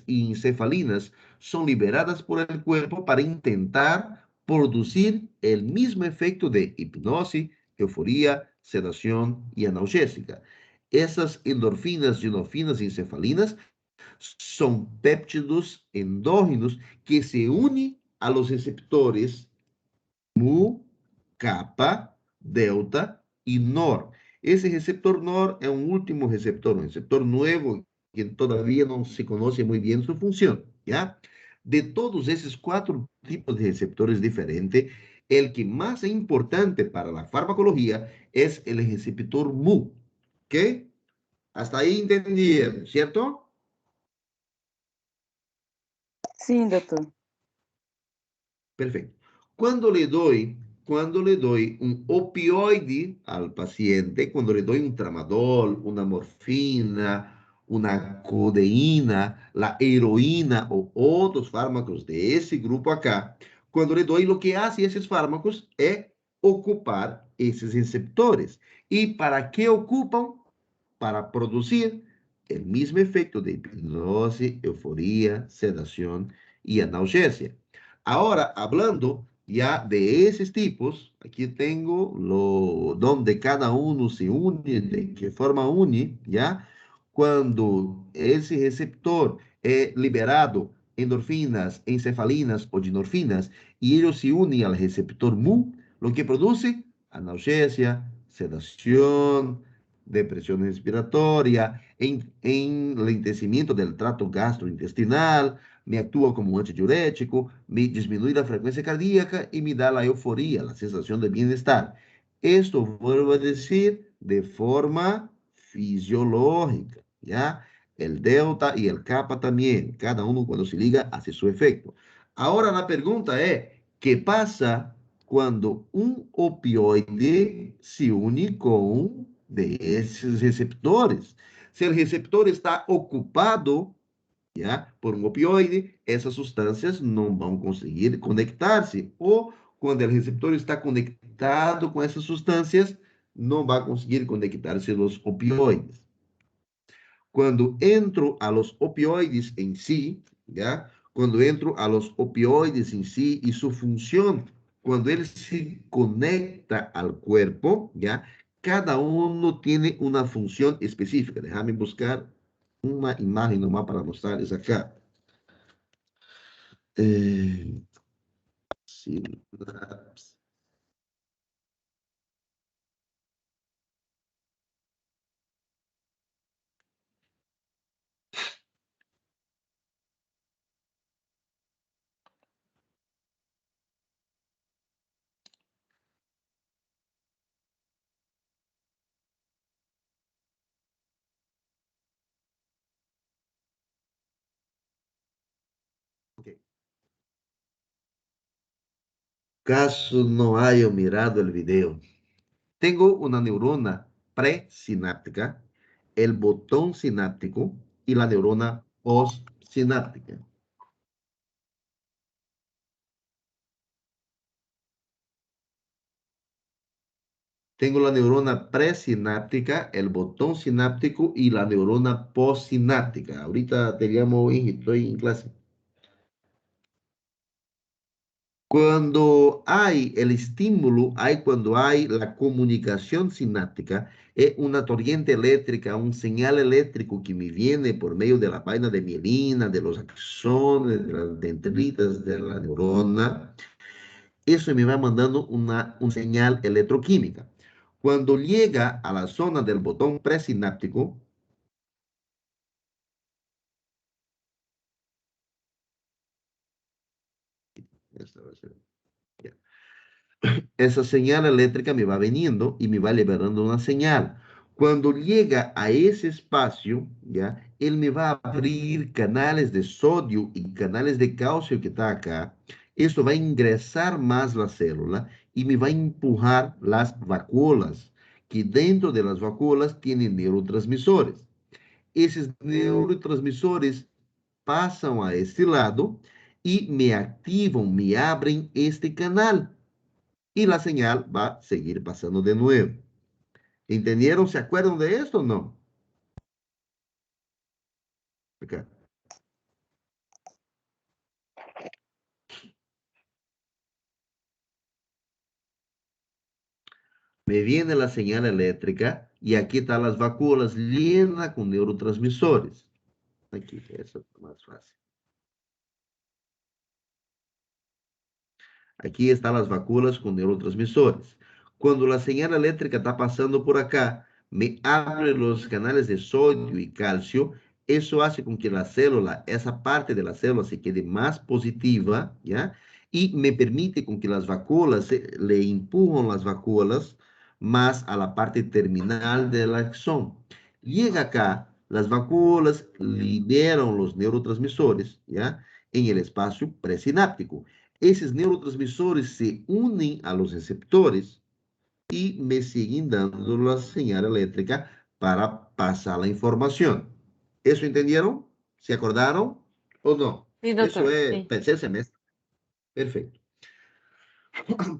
y encefalinas son liberadas por el cuerpo para intentar producir el mismo efecto de hipnosis, euforía, sedación y analgésica. Esas endorfinas, ginorfinas y encefalinas son péptidos endógenos que se unen a los receptores mu, kappa, delta y NOR. Ese receptor NOR es un último receptor, un receptor nuevo que todavía no se conoce muy bien su función, ¿ya? De todos esos cuatro tipos de receptores diferentes, el que más es importante para la farmacología es el receptor mu, ¿ok? Hasta ahí entendieron, ¿cierto? Sim, doutor. Perfecto. Cuando le doy un opioide al paciente, cuando le doy un tramadol, una morfina, una codeína, la heroína o otros fármacos de ese grupo acá, cuando le doy, lo que hace esos fármacos es ocupar esos receptores. ¿Y para qué ocupan? Para producir el mismo efecto de hipnosis, euforía, sedación y analgesia. Ahora, hablando ya de esos tipos, aquí tengo donde cada uno se une, de qué forma une, ¿ya? Cuando ese receptor es liberado endorfinas, encefalinas o dinorfinas, y ellos se unen al receptor mu, lo que produce analgesia, sedación, depresión respiratoria, enlentecimiento del trato gastrointestinal, me actúa como un antidiurético, me disminuye la frecuencia cardíaca y me da la euforia, la sensación de bienestar. Esto vuelvo a decir de forma fisiológica, ¿ya? El delta y el kappa también, cada uno cuando se liga hace su efecto. Ahora la pregunta es, ¿qué pasa cuando un opioide se une con de esos receptores? Si el receptor está ocupado, ¿ya? Por un opioide, essas substâncias não vão conseguir conectar-se. Ou, quando o receptor está conectado com essas substâncias, não vai conseguir conectar-se os opioides. Quando entro a los opioides em si, ¿ya? Quando entro a los opioides em si e sua função, quando ele se conecta ao corpo, ¿ya? Cada uno tiene una función específica. Déjame buscar una imagen nomás para mostrarles acá. Synapse. Okay. Caso no haya mirado el video, tengo una neurona presináptica, el botón sináptico y la neurona postsináptica. Tengo la neurona presináptica, el botón sináptico y la neurona postsináptica. Ahorita te llamo, estoy en clase. Cuando hay el estímulo, hay cuando hay la comunicación sináptica, es una corriente eléctrica, un señal eléctrico que me viene por medio de la vaina de mielina, de los axones, de las dendritas, de la neurona. Eso me va mandando una señal electroquímica. Cuando llega a la zona del botón presináptico, esa señal eléctrica me va viniendo y me va liberando una señal. Cuando llega a ese espacio, ¿ya? Él me va a abrir canales de sodio y canales de calcio que está acá. Esto va a ingresar más la célula y me va a empujar las vacuolas, que dentro de las vacuolas tienen neurotransmisores. Esos neurotransmisores pasan a este lado y me activan, me abren este canal. Y la señal va a seguir pasando de nuevo. ¿Entendieron? ¿Se acuerdan de esto o no? Acá. Me viene la señal eléctrica y aquí están las vacuolas llenas con neurotransmisores. Aquí, eso es más fácil. Aquí están las vacuolas con neurotransmisores. Cuando la señal eléctrica está pasando por acá, me abre los canales de sodio y calcio. Eso hace con que la célula, esa parte de la célula se quede más positiva, ¿ya? Y me permite con que las vacuolas, le empujan las vacuolas más a la parte terminal del axón. Llega acá, las vacuolas liberan los neurotransmisores, ¿ya? En el espacio presináptico. Esos neurotransmisores se unen a los receptores y me siguen dando la señal eléctrica para pasar la información. ¿Eso entendieron? ¿Se acordaron o no? Sí, doctor. Eso es Sí. tercer semestre. Perfecto.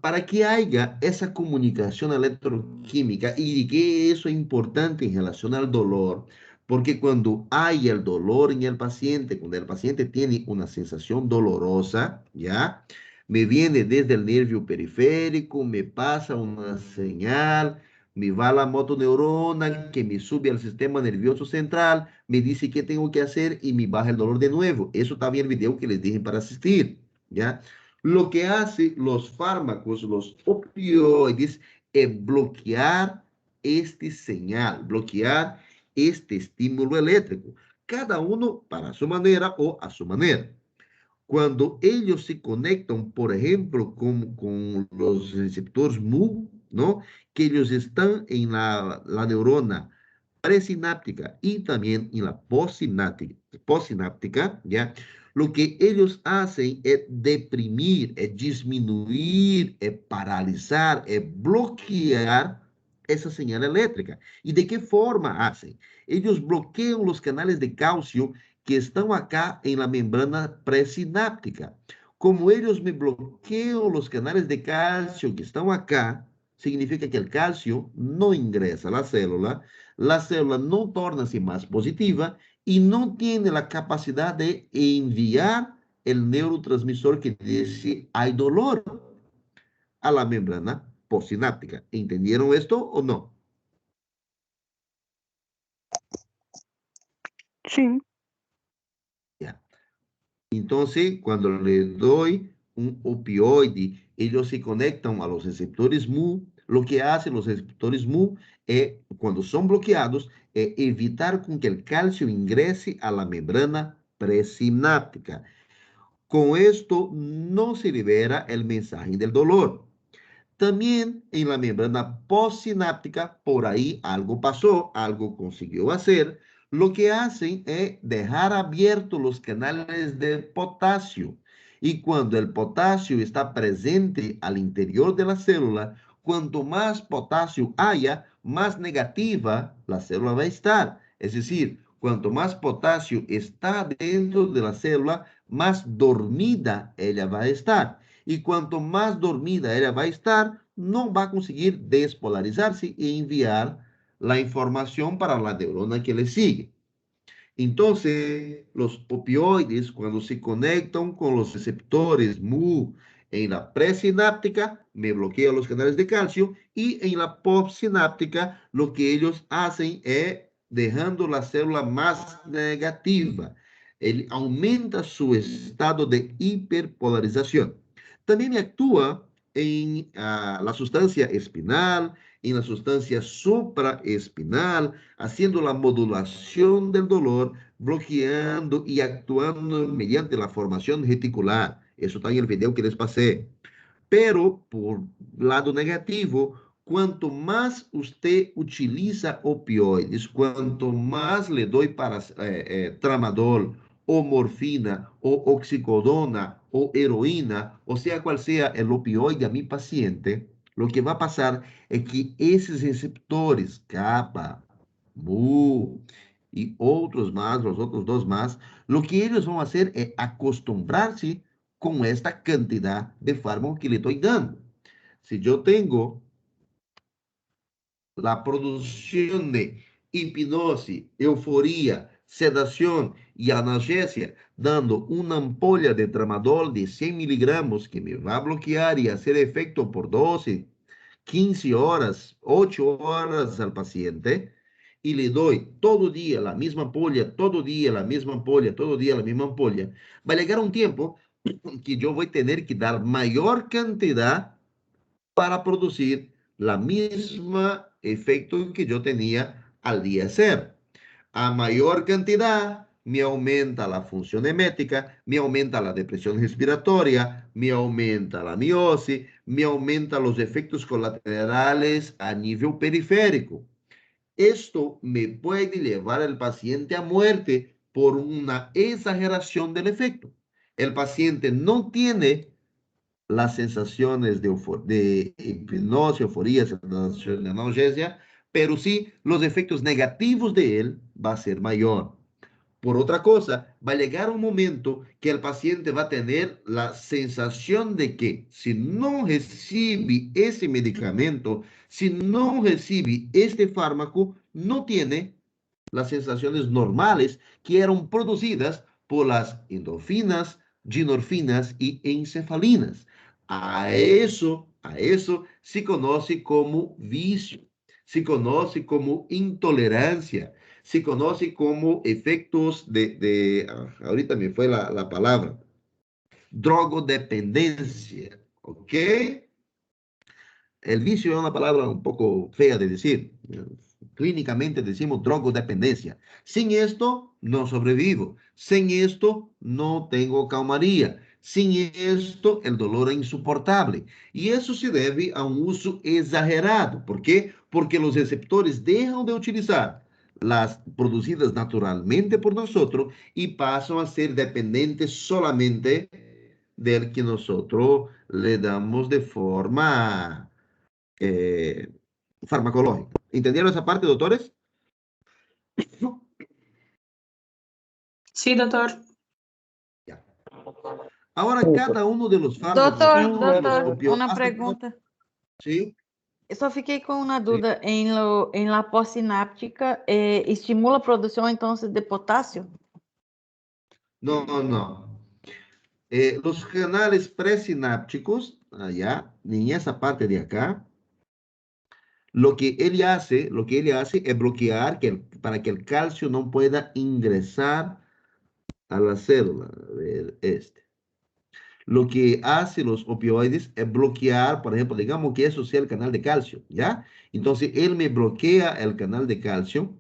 Para que haya esa comunicación electroquímica y que eso es importante en relación al dolor, Porque cuando hay el dolor en el paciente, cuando el paciente tiene una sensación dolorosa, ¿ya? Me viene desde el nervio periférico, me pasa una señal, me va la motoneurona que me sube al sistema nervioso central, me dice qué tengo que hacer y me baja el dolor de nuevo. Eso está en el video que les dije para asistir, ¿ya? Lo que hacen los fármacos, los opioides, es bloquear este señal, bloquear este estímulo eléctrico, cada uno para su manera o a su manera. Cuando ellos se conectan, por ejemplo, con los receptores Mu, ¿no? Que ellos están en la neurona presináptica y también en la postsináptica, ¿ya? Lo que ellos hacen es deprimir, es disminuir, es paralizar, es bloquear esa señal eléctrica. ¿Y de qué forma hacen? Ellos bloquean los canales de calcio que estão acá en la membrana presináptica. Como ellos me bloquean los canales de calcio que estão acá, significa que el calcio no ingresa a la célula no torna-se más positiva y no tiene la capacidad de enviar el neurotransmisor que dice hay dolor a la membrana postsináptica. ¿Entendieron esto o no? Sí. Ya. Entonces, cuando le doy un opioide, ellos se conectan a los receptores Mu. Lo que hacen los receptores Mu, cuando son bloqueados, es evitar con que el calcio ingrese a la membrana presináptica. Con esto no se libera el mensaje del dolor. También en la membrana postsináptica, por ahí algo pasó, algo consiguió hacer. Lo que hacen es dejar abiertos los canales de potasio. Y cuando el potasio está presente al interior de la célula, cuanto más potasio haya, más negativa la célula va a estar. Es decir, cuanto más potasio está dentro de la célula, más dormida ella va a estar. Y cuanto más dormida ella va a estar, no va a conseguir despolarizarse e enviar la información para la neurona que le sigue. Entonces, los opioides, cuando se conectan con los receptores Mu en la presináptica, me bloquean los canales de calcio, y en la postsináptica, lo que ellos hacen es dejando la célula más negativa. Él aumenta su estado de hiperpolarización. También actúa en la sustancia espinal, en la sustancia supraespinal, haciendo la modulación del dolor, bloqueando y actuando mediante la formación reticular. Eso está en el video que les pasé. Pero, por lado negativo, cuanto más usted utiliza opioides, cuanto más le doy para tramadol, o morfina, o oxicodona, o heroína, o sea cual sea el opioide a mi paciente, lo que va a pasar es que esses receptores, GABA, Mu y otros más, los otros dos más, lo que ellos van a hacer es acostumbrarse con esta cantidad de fármaco que le estoy dando. Si yo tengo la producción de hipnosis, euforia, sedación y analgesia, dando una ampolla de tramadol de 100 miligramos que me va a bloquear y hacer efecto por 12, 15 horas, 8 horas al paciente, y le doy todo día la misma ampolla, todo día la misma ampolla, todo día la misma ampolla, va a llegar un tiempo que yo voy a tener que dar mayor cantidad para producir la misma efecto que yo tenía al día cero. A mayor cantidad, me aumenta la función emética, me aumenta la depresión respiratoria, me aumenta la miosis, me aumenta los efectos colaterales a nivel periférico. Esto me puede llevar al paciente a muerte por una exageración del efecto. El paciente no tiene las sensaciones de hipnosis, euforia, sedación, de analgesia, pero sí los efectos negativos de él va a ser mayor. Por otra cosa, va a llegar un momento que el paciente va a tener la sensación de que si no recibe ese medicamento, si no recibe este fármaco, no tiene las sensaciones normales que eran producidas por las endorfinas, ginorfinas y encefalinas. A eso se conoce como vicio, se conoce como intolerancia, se conoce como efectos ahorita me fue la palabra, drogodependencia, ¿ok? El vicio es una palabra un poco fea de decir. Clínicamente decimos drogodependencia. Sin esto no sobrevivo. Sin esto no tengo calmaría. Sin esto el dolor es insoportable. Y eso se debe a un uso exagerado. ¿Por qué? Porque los receptores dejan de utilizar las producidas naturalmente por nosotros y pasan a ser dependientes solamente del que nosotros le damos de forma farmacológica. ¿Entendieron esa parte, doctores? Sí, doctor. Ya. Ahora, cada uno de los fármacos Doutor, y los doutor, opioides... uma pergunta. Sim? Eu só fiquei com uma dúvida. Em la pós-sináptica, estimula a produção, então, de potássio? No, no. Los canales presinápticos, allá, en esa parte de acá, lo que él hace es bloquear para que el calcio no pueda ingresar a la célula. A ver, Lo que hace los opioides es bloquear, por ejemplo, digamos que eso sea el canal de calcio, ¿ya? Entonces, él me bloquea el canal de calcio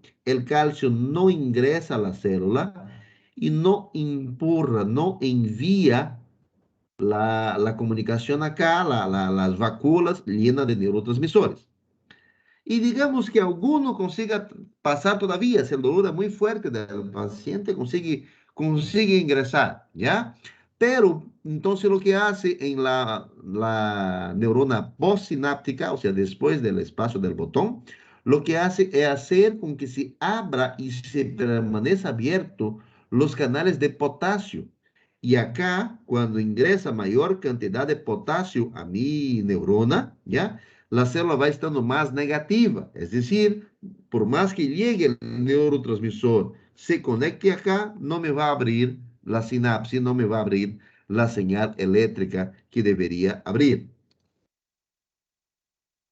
no ingresa a la célula y no empurra, no envía la comunicación acá, las vacuolas llenas de neurotransmisores. Y digamos que alguno consiga pasar todavía, si el dolor es muy fuerte del paciente, consigue ingresar, ¿ya? Pero entonces lo que hace en la neurona postsináptica, o sea, después del espacio del botón, lo que hace es hacer con que se abra y se permanezca abierto los canales de potasio. Y acá, cuando ingresa mayor cantidad de potasio a mi neurona, ¿ya? La célula va estando más negativa. Es decir, por más que llegue el neurotransmisor, se conecte acá, no me va a abrir la sinapsis, no me va a abrir la señal eléctrica que debería abrir.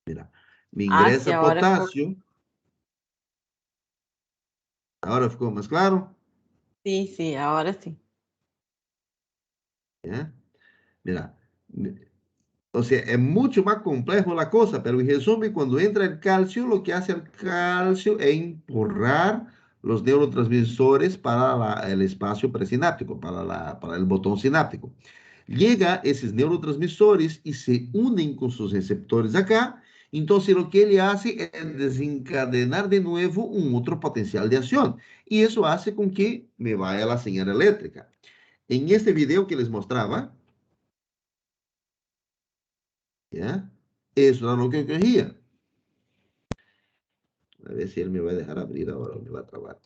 Mira, me ingresa sí, potasio. Ahora ficou más claro. Sí, sí, ahora sí. ¿Ya? Mira, o sea, es mucho más complejo la cosa, pero en resumen, cuando entra el calcio, lo que hace el calcio es empurrar los neurotransmisores para el espacio presináptico, para el botón sináptico. Llega esos neurotransmisores y se unen con sus receptores acá, entonces lo que él hace es desencadenar de nuevo un otro potencial de acción, y eso hace con que me vaya la señal eléctrica. En este video que les mostraba, ¿ya? Eso era lo que ocurría. A ver si él me va a dejar abrir ahora o me va a trabar.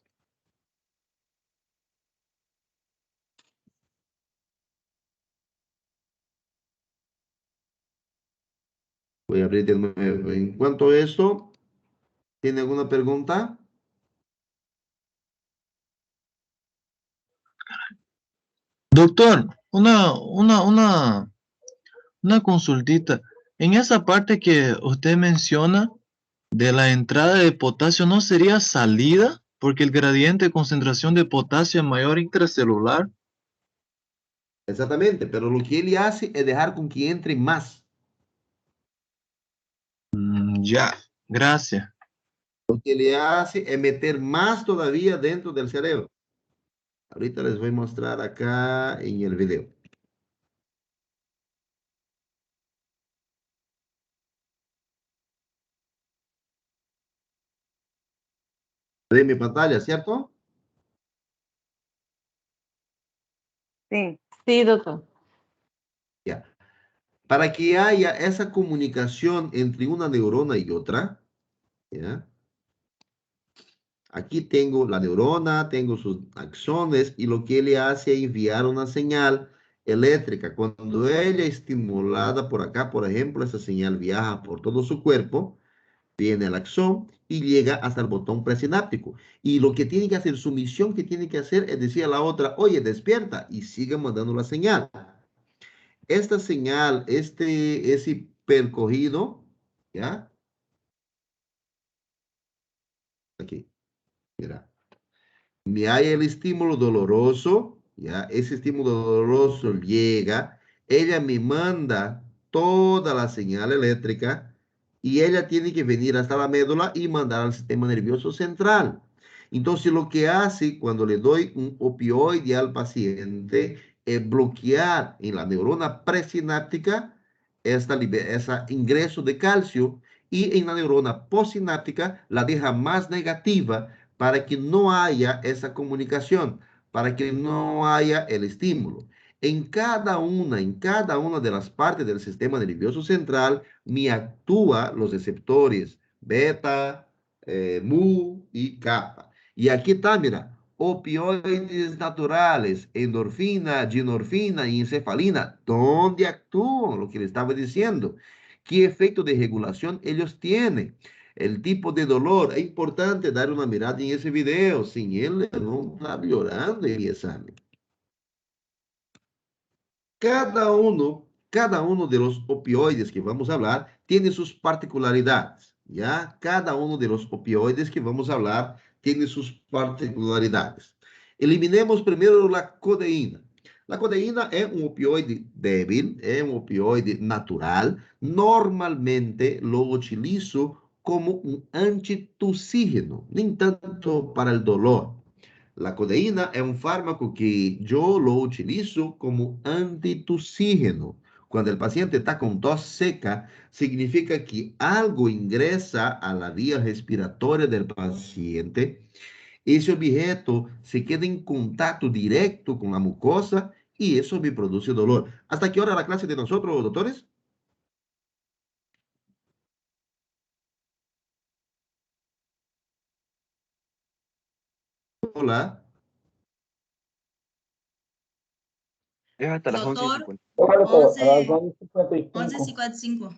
Voy a abrir de nuevo. En cuanto a eso, ¿tiene alguna pregunta? Doctor, una consultita. En esa parte que usted menciona de la entrada de potasio, ¿no sería salida? Porque el gradiente de concentración de potasio es mayor intracelular. Exactamente, pero lo que él hace es dejar con que entre más. Ya, gracias. Lo que le hace es meter más todavía dentro del cerebro. Ahorita les voy a mostrar acá en el video. ¿Ven mi pantalla, cierto? Sí. Sí, doctor. Ya. Para que haya esa comunicación entre una neurona y otra, ¿ya? Aquí tengo la neurona, tengo sus axones y lo que él hace es enviar una señal eléctrica. Cuando ella es estimulada por acá, por ejemplo, esa señal viaja por todo su cuerpo, viene al axón y llega hasta el botón presináptico. Y lo que tiene que hacer, su misión que tiene que hacer es decir a la otra, oye, despierta, y sigue mandando la señal. Esta señal, es hipercogido, ¿ya? Aquí, mira. Me hay el estímulo doloroso, ¿ya? Ese estímulo doloroso llega, ella me manda toda la señal eléctrica y ella tiene que venir hasta la médula y mandar al sistema nervioso central. Entonces, lo que hace cuando le doy un opioide al paciente es bloquear en la neurona presináptica ese ingreso de calcio y en la neurona postsináptica la deja más negativa para que no haya esa comunicación, para que no haya el estímulo. En cada una de las partes del sistema nervioso central, me actúa los receptores beta, mu y kappa. Y aquí está, mira, opioides naturales, endorfina, ginorfina y encefalina. ¿Dónde actúan? Lo que le estaba diciendo. ¿Qué efecto de regulación ellos tienen? El tipo de dolor, es importante dar una mirada en ese video, sin él no está llorando en mi examen. Cada uno de los opioides que vamos a hablar tiene sus particularidades, ¿ya? Cada uno de los opioides que vamos a hablar tiene sus particularidades. Eliminemos primero la codeína. La codeína es un opioide débil, es un opioide natural. Normalmente lo utilizo como un antitussígeno, nem tanto para el dolor. La codeína es un fármaco que yo lo utilizo como antitussígeno. Cuando el paciente está con tos seca, significa que algo ingresa a la vía respiratoria del paciente. Ese objeto se queda en contacto directo con la mucosa y eso me produce dolor. ¿Hasta qué hora la clase de nosotros, doctores? Hola. Es hasta las Doutor, 11:50. 11:55.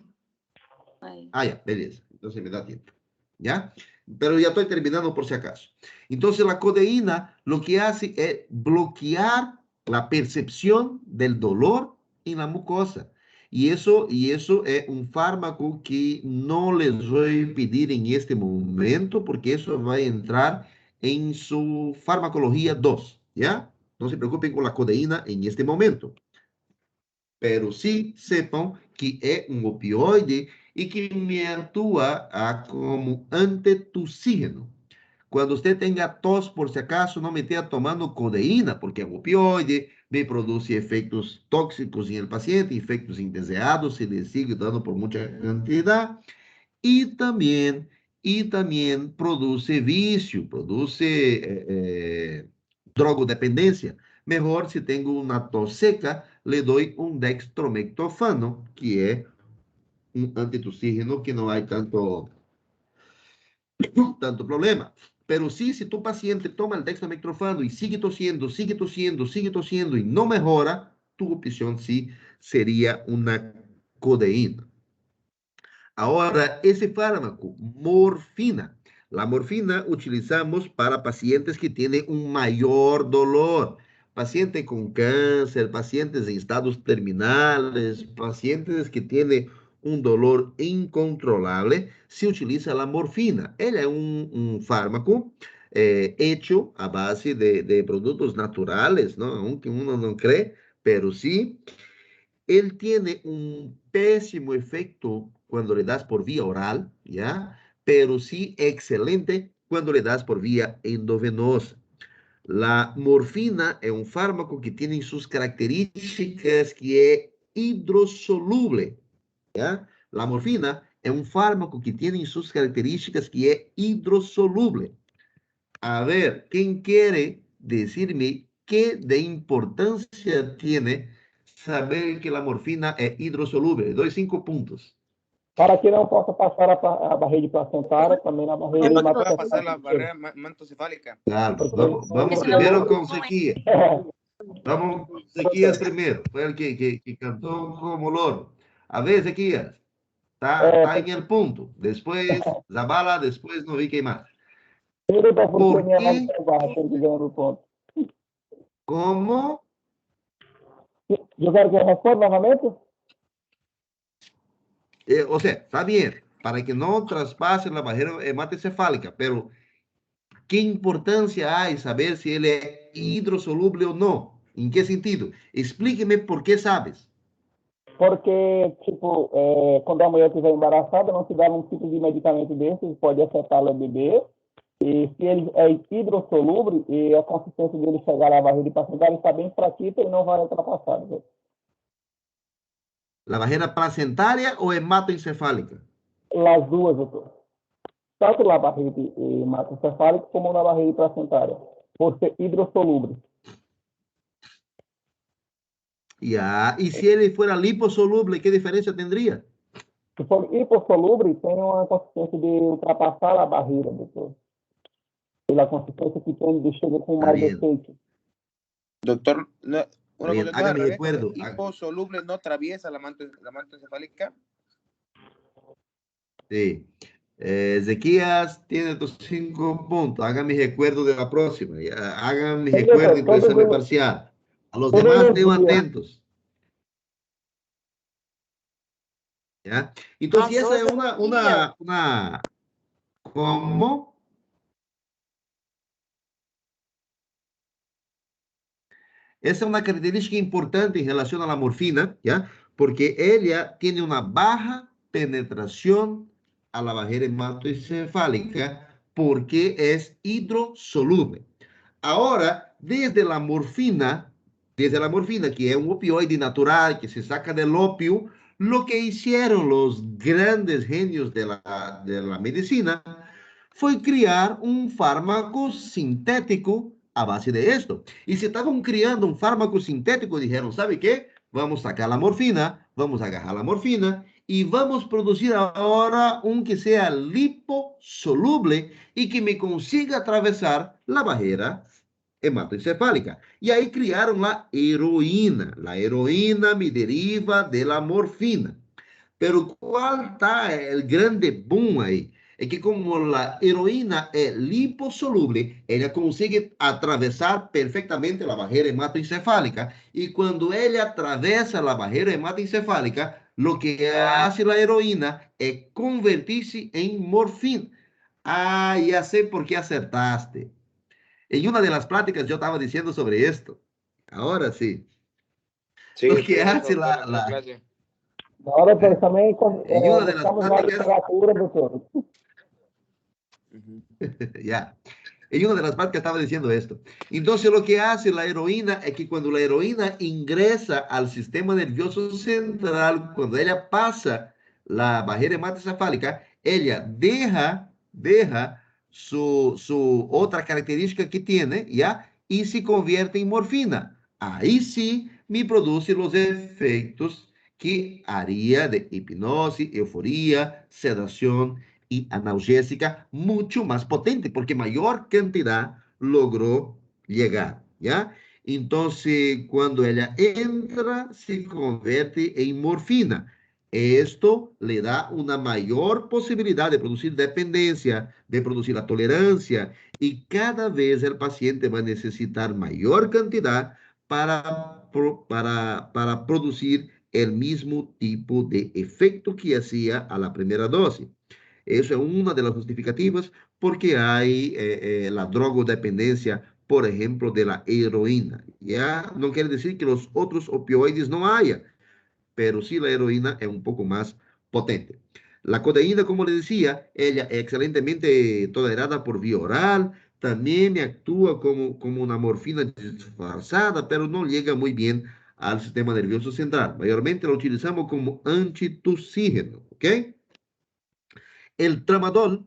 Ah, ya, beleza. Entonces me da tiempo. ¿Ya? Pero ya estoy terminando por si acaso. Entonces la codeína lo que hace es bloquear la percepción del dolor en la mucosa. Y eso es un fármaco que no les voy a pedir en este momento porque eso va a entrar en su farmacología 2, ¿ya? No se preocupen con la codeína en este momento. Pero sí sepan que es un opioide y que me actúa como antitussígeno. Cuando usted tenga tos, por si acaso, no me esté tomando codeína, porque el opioide me produce efectos tóxicos en el paciente, efectos indeseados, se le sigue dando por mucha cantidad, y también produce vicio, produce drogodependencia. Mejor si tengo una tos seca, le doy un dextromectofano, que es un antitussígeno que no hay tanto problema. Pero sí, si tu paciente toma el dextromectofano y sigue tosiendo y no mejora, tu opción sí sería una codeína. Ahora, ese fármaco, morfina. La morfina utilizamos para pacientes que tienen un mayor dolor. Pacientes con cáncer, pacientes en estados terminales, pacientes que tienen un dolor incontrolable, se utiliza la morfina. Ella es un fármaco hecho a base de productos naturales, ¿no? Aunque uno no cree, pero sí. Él tiene un pésimo efecto cuando le das por vía oral, ¿ya? Pero sí excelente cuando le das por vía endovenosa. La morfina es un fármaco que tiene sus características que es hidrosoluble, ¿ya? La morfina es un fármaco que tiene sus características que es hidrosoluble. A ver, ¿quién quiere decirme qué de importancia tiene saber que la morfina es hidrosoluble? Doy 5 puntos. Para que não possa passar a barreira placentária, também na barreira No hematoencefálica. puede pasar la barrera mantocefálica. Claro, vamos primero con Sequías. Vamos con Sequías primero. Fue el que cantó como loro. A ver, Sequías, Está en el punto. Después, Zabala, después não vi quem mais. Por quê? Ponto. Como? Eu quero que eu responda novamente. O sea, está bien, para que no traspase la barrera hematocefálica, pero ¿qué importancia hay saber si él es hidrosoluble o no? ¿En qué sentido? Explíqueme por qué sabes. Porque, tipo, quando a mulher estiver embaraçada, não se dá um tipo de medicamento desses, pode afetá-la a bebê. E se ele é hidrossolúvel, e a consistência dele chegar à barriga de placenta está bem fraquita e não vai ultrapassar. Viu? ¿La barrera placentária ou hematoencefálica? As duas, doutor. Tanto na barriga hematoencefálica como na barriga placentária, por ser hidrossolúvel. Ya, y si él fuera liposoluble, ¿qué diferencia tendría? Se for hipossolúvel, tem uma consistência de ultrapassar a barreira, doutor. Pela consistência que tem de chegar com mais efeito. Doctor, una bien, cosa hágame recuerdo. Hiposoluble no atraviesa la manto encefálica. Sí. Ezequías tiene tus 5 puntos. Hágame recuerdo de la próxima. Hágame recuerdo en tu examen parcial. A los demás, estén atentos. ¿Ya? Entonces, esa es una ¿cómo? Esa es una característica importante en relación a la morfina, ¿ya? Porque ella tiene una baja penetración a la barrera hematoencefálica porque es hidrosoluble. Ahora, desde la morfina, que es un opioide natural que se saca del opio, lo que hicieron los grandes genios de la medicina fue crear un fármaco sintético a base de esto. Y si estaban creando un fármaco sintético, dijeron, ¿sabe qué? Vamos a sacar la morfina, vamos a agarrar la morfina y vamos a producir ahora un que sea liposoluble y que me consiga atravesar la barrera hematoencefálica. Y ahí crearon la heroína. La heroína me deriva de la morfina. Pero ¿cuál está el grande boom ahí? Es que como la heroína es liposoluble, ella consigue atravesar perfectamente la barrera hematoencefálica y cuando ella atraviesa la barrera hematoencefálica, lo que hace la heroína es convertirse en morfina. Ah, ya sé por qué acertaste. En una de las pláticas yo estaba diciendo sobre esto. Ahora sí. Sí, lo que hace Ahora, pero también en una de las pláticas... doctor. Ya. En una de las pláticas estaba diciendo esto. Entonces, lo que hace la heroína es que cuando la heroína ingresa al sistema nervioso central, cuando ella pasa la barrera hematoencefálica, ella deja su otra característica que tiene, ¿ya? Y se convierte en morfina. Ahí sí me produce los efectos que haría de hipnosis, euforia, sedación y analgésica mucho más potente, porque mayor cantidad logró llegar, ¿ya? Entonces, cuando ella entra, se convierte en morfina. Esto le da una mayor posibilidad de producir dependencia, de producir la tolerancia, y cada vez el paciente va a necesitar mayor cantidad para producir el mismo tipo de efecto que hacía a la primera dosis. Eso es una de las justificativas porque hay la drogodependencia, por ejemplo, de la heroína. Ya no quiere decir que los otros opioides no haya, pero sí la heroína es un poco más potente. La codeína, como le decía, ella es excelentemente tolerada por vía oral, también actúa como una morfina disfrazada, pero no llega muy bien al sistema nervioso central. Mayormente lo utilizamos como antitussígeno, ¿ok? El tramadol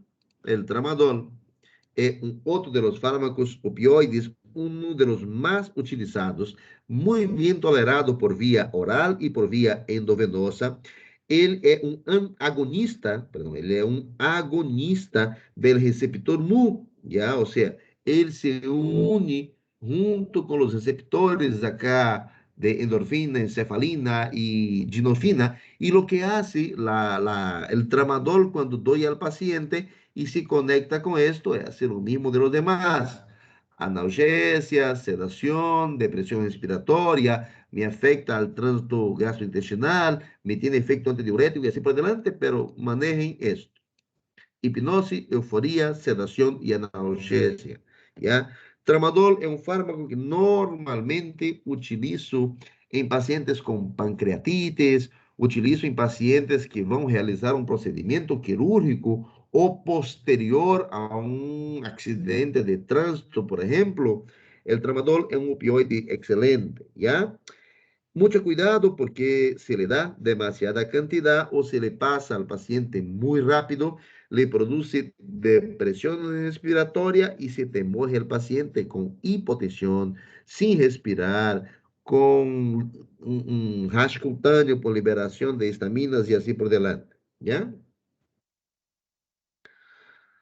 es otro de los fármacos opioides, uno de los más utilizados, muy bien tolerado por vía oral y por vía endovenosa. Él es un agonista del receptor mu, ¿ya? O sea, él se une junto con los receptores acá de endorfina, encefalina y ginofina. Y lo que hace el tramadol cuando doy al paciente y se conecta con esto es hacer lo mismo de los demás. Analgesia, sedación, depresión respiratoria, me afecta al tránsito gastrointestinal, me tiene efecto antidiurético y así por delante, pero manejen esto. Hipnosis, euforia, sedação e analgesia. ¿Ya? Tramadol é um fármaco que normalmente utilizo em pacientes com pancreatites, utilizo em pacientes que vão realizar um procedimento quirúrgico ou posterior a um acidente de trânsito, por exemplo. O tramadol é um opioide excelente, ¿ya? Mucho cuidado porque se le da demasiada cantidad o se le pasa al paciente muy rápido, le produce depresión respiratoria y se te muere el paciente con hipotensión, sin respirar, con un rash cutáneo por liberación de histaminas y así por delante. ¿Ya?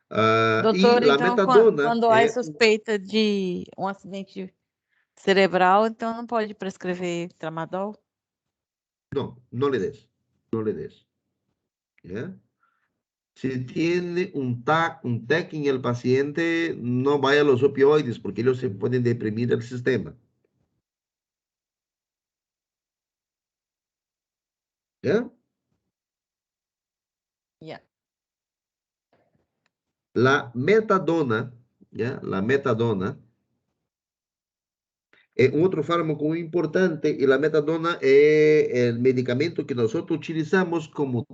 Y Doutor, la então, metadona quando há suspeita de um acidente cerebral, então não pode prescrever tramadol? No, no le des. No le des. ¿Ya? Si tiene un TAC en el paciente, no vaya a los opioides porque ellos se pueden deprimir el sistema. ¿Ya? Yeah. La metadona, ¿ya? La metadona es otro fármaco muy importante y la metadona es el medicamento que nosotros utilizamos como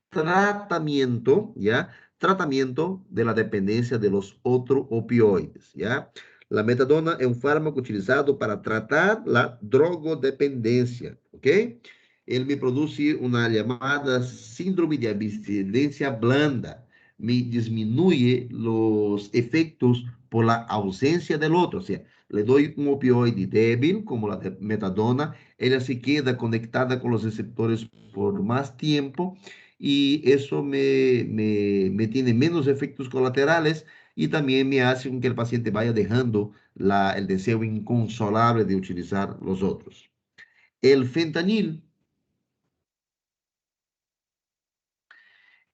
tratamiento, ¿ya? Tratamiento de la dependencia de los otros opioides, ¿ya? La metadona es un fármaco utilizado para tratar la drogodependencia, ¿ok? Él me produce una llamada síndrome de abstinencia blanda, me disminuye los efectos por la ausencia del otro, o sea, le doy un opioide débil, como la metadona, ella se queda conectada con los receptores por más tiempo y eso me tiene menos efectos colaterales y también me hace con que el paciente vaya dejando el deseo inconsolable de utilizar los otros. El fentanil,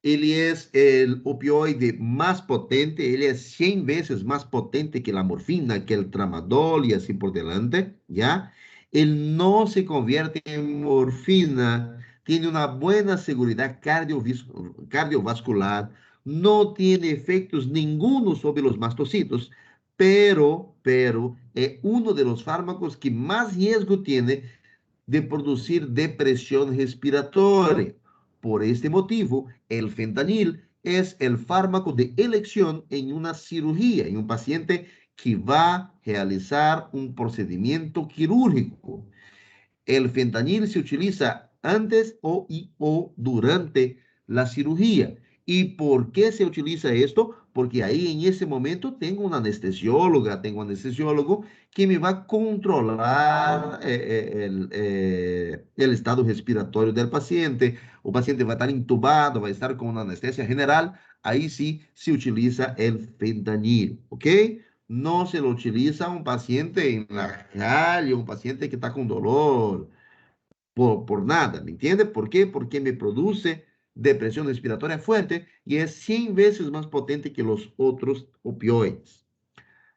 él es el opioide más potente, él es 100 veces más potente que la morfina, que el tramadol y así por delante, ¿ya? Él no se convierte en morfina, tiene una buena seguridad cardiovascular, no tiene efectos ninguno sobre los mastocitos, pero es uno de los fármacos que más riesgo tiene de producir depresión respiratoria. Por este motivo, el fentanil es el fármaco de elección en una cirugía, en un paciente que va a realizar un procedimiento quirúrgico. El fentanil se utiliza antes o durante la cirugía. ¿Y por qué se utiliza esto? Porque ahí en ese momento tengo una anestesióloga, tengo un anestesiólogo que me va a controlar el estado respiratorio del paciente. O paciente va a estar intubado, va a estar con una anestesia general. Ahí sí se utiliza el fentanil, ¿ok? No se lo utiliza a un paciente en la calle, un paciente que está con dolor, por nada, ¿me entiende? ¿Por qué? Porque me produce depresión respiratoria fuerte y es 100 veces más potente que los otros opioides.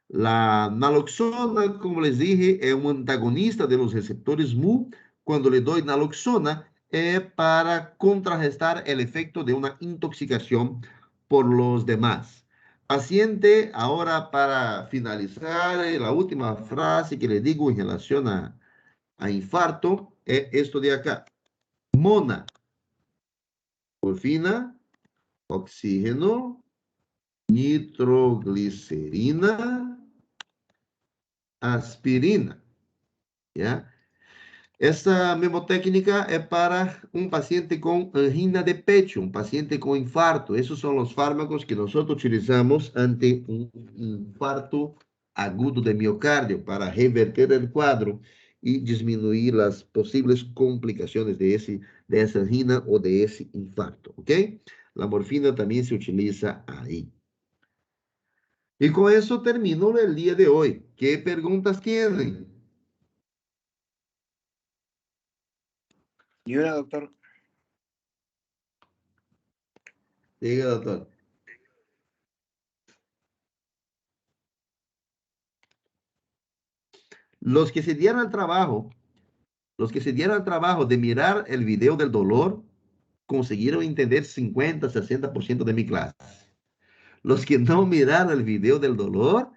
La naloxona, como les dije, es un antagonista de los receptores mu. Cuando le doy naloxona es para contrarrestar el efecto de una intoxicación por los demás. Paciente, ahora para finalizar, la última frase que le digo en relación a infarto es esto de acá. Mona, morfina, oxígeno, nitroglicerina, aspirina, ¿ya? Esta memotécnica es para un paciente con angina de pecho, un paciente con infarto. Esos son los fármacos que nosotros utilizamos ante un infarto agudo de miocardio para reverter el cuadro y disminuir las posibles complicaciones de esa angina o de ese infarto, ¿ok? La morfina también se utiliza ahí. Y con eso termino el día de hoy. ¿Qué preguntas tienen? Ni una, doctor. Diga, doctor. Los que se dieron al trabajo, de mirar el video del dolor, consiguieron entender 50, 60% de mi clase. Los que no miraron el video del dolor,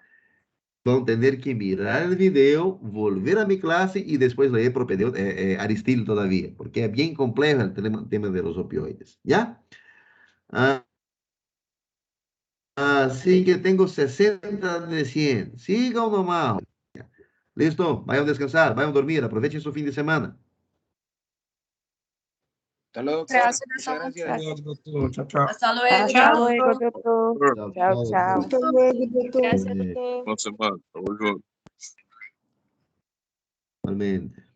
van a tener que mirar el video, volver a mi clase y después leer Aristil todavía, porque es bien complejo el tema de los opioides. ¿Ya? Así que tengo 60 de 100. Sigan nomás. Listo, vayan a descansar, vayan a dormir, aprovechen su fin de semana. Hasta luego, doctor. Gracias, Muchas doctor. gracias. Doctor. Chao, chao. Hasta luego. Hasta luego, doctor. Chao, Chao, chao. Hasta luego, doctor. Gracias, doctor. Nossa, mano. Tamo junto. Igualmente.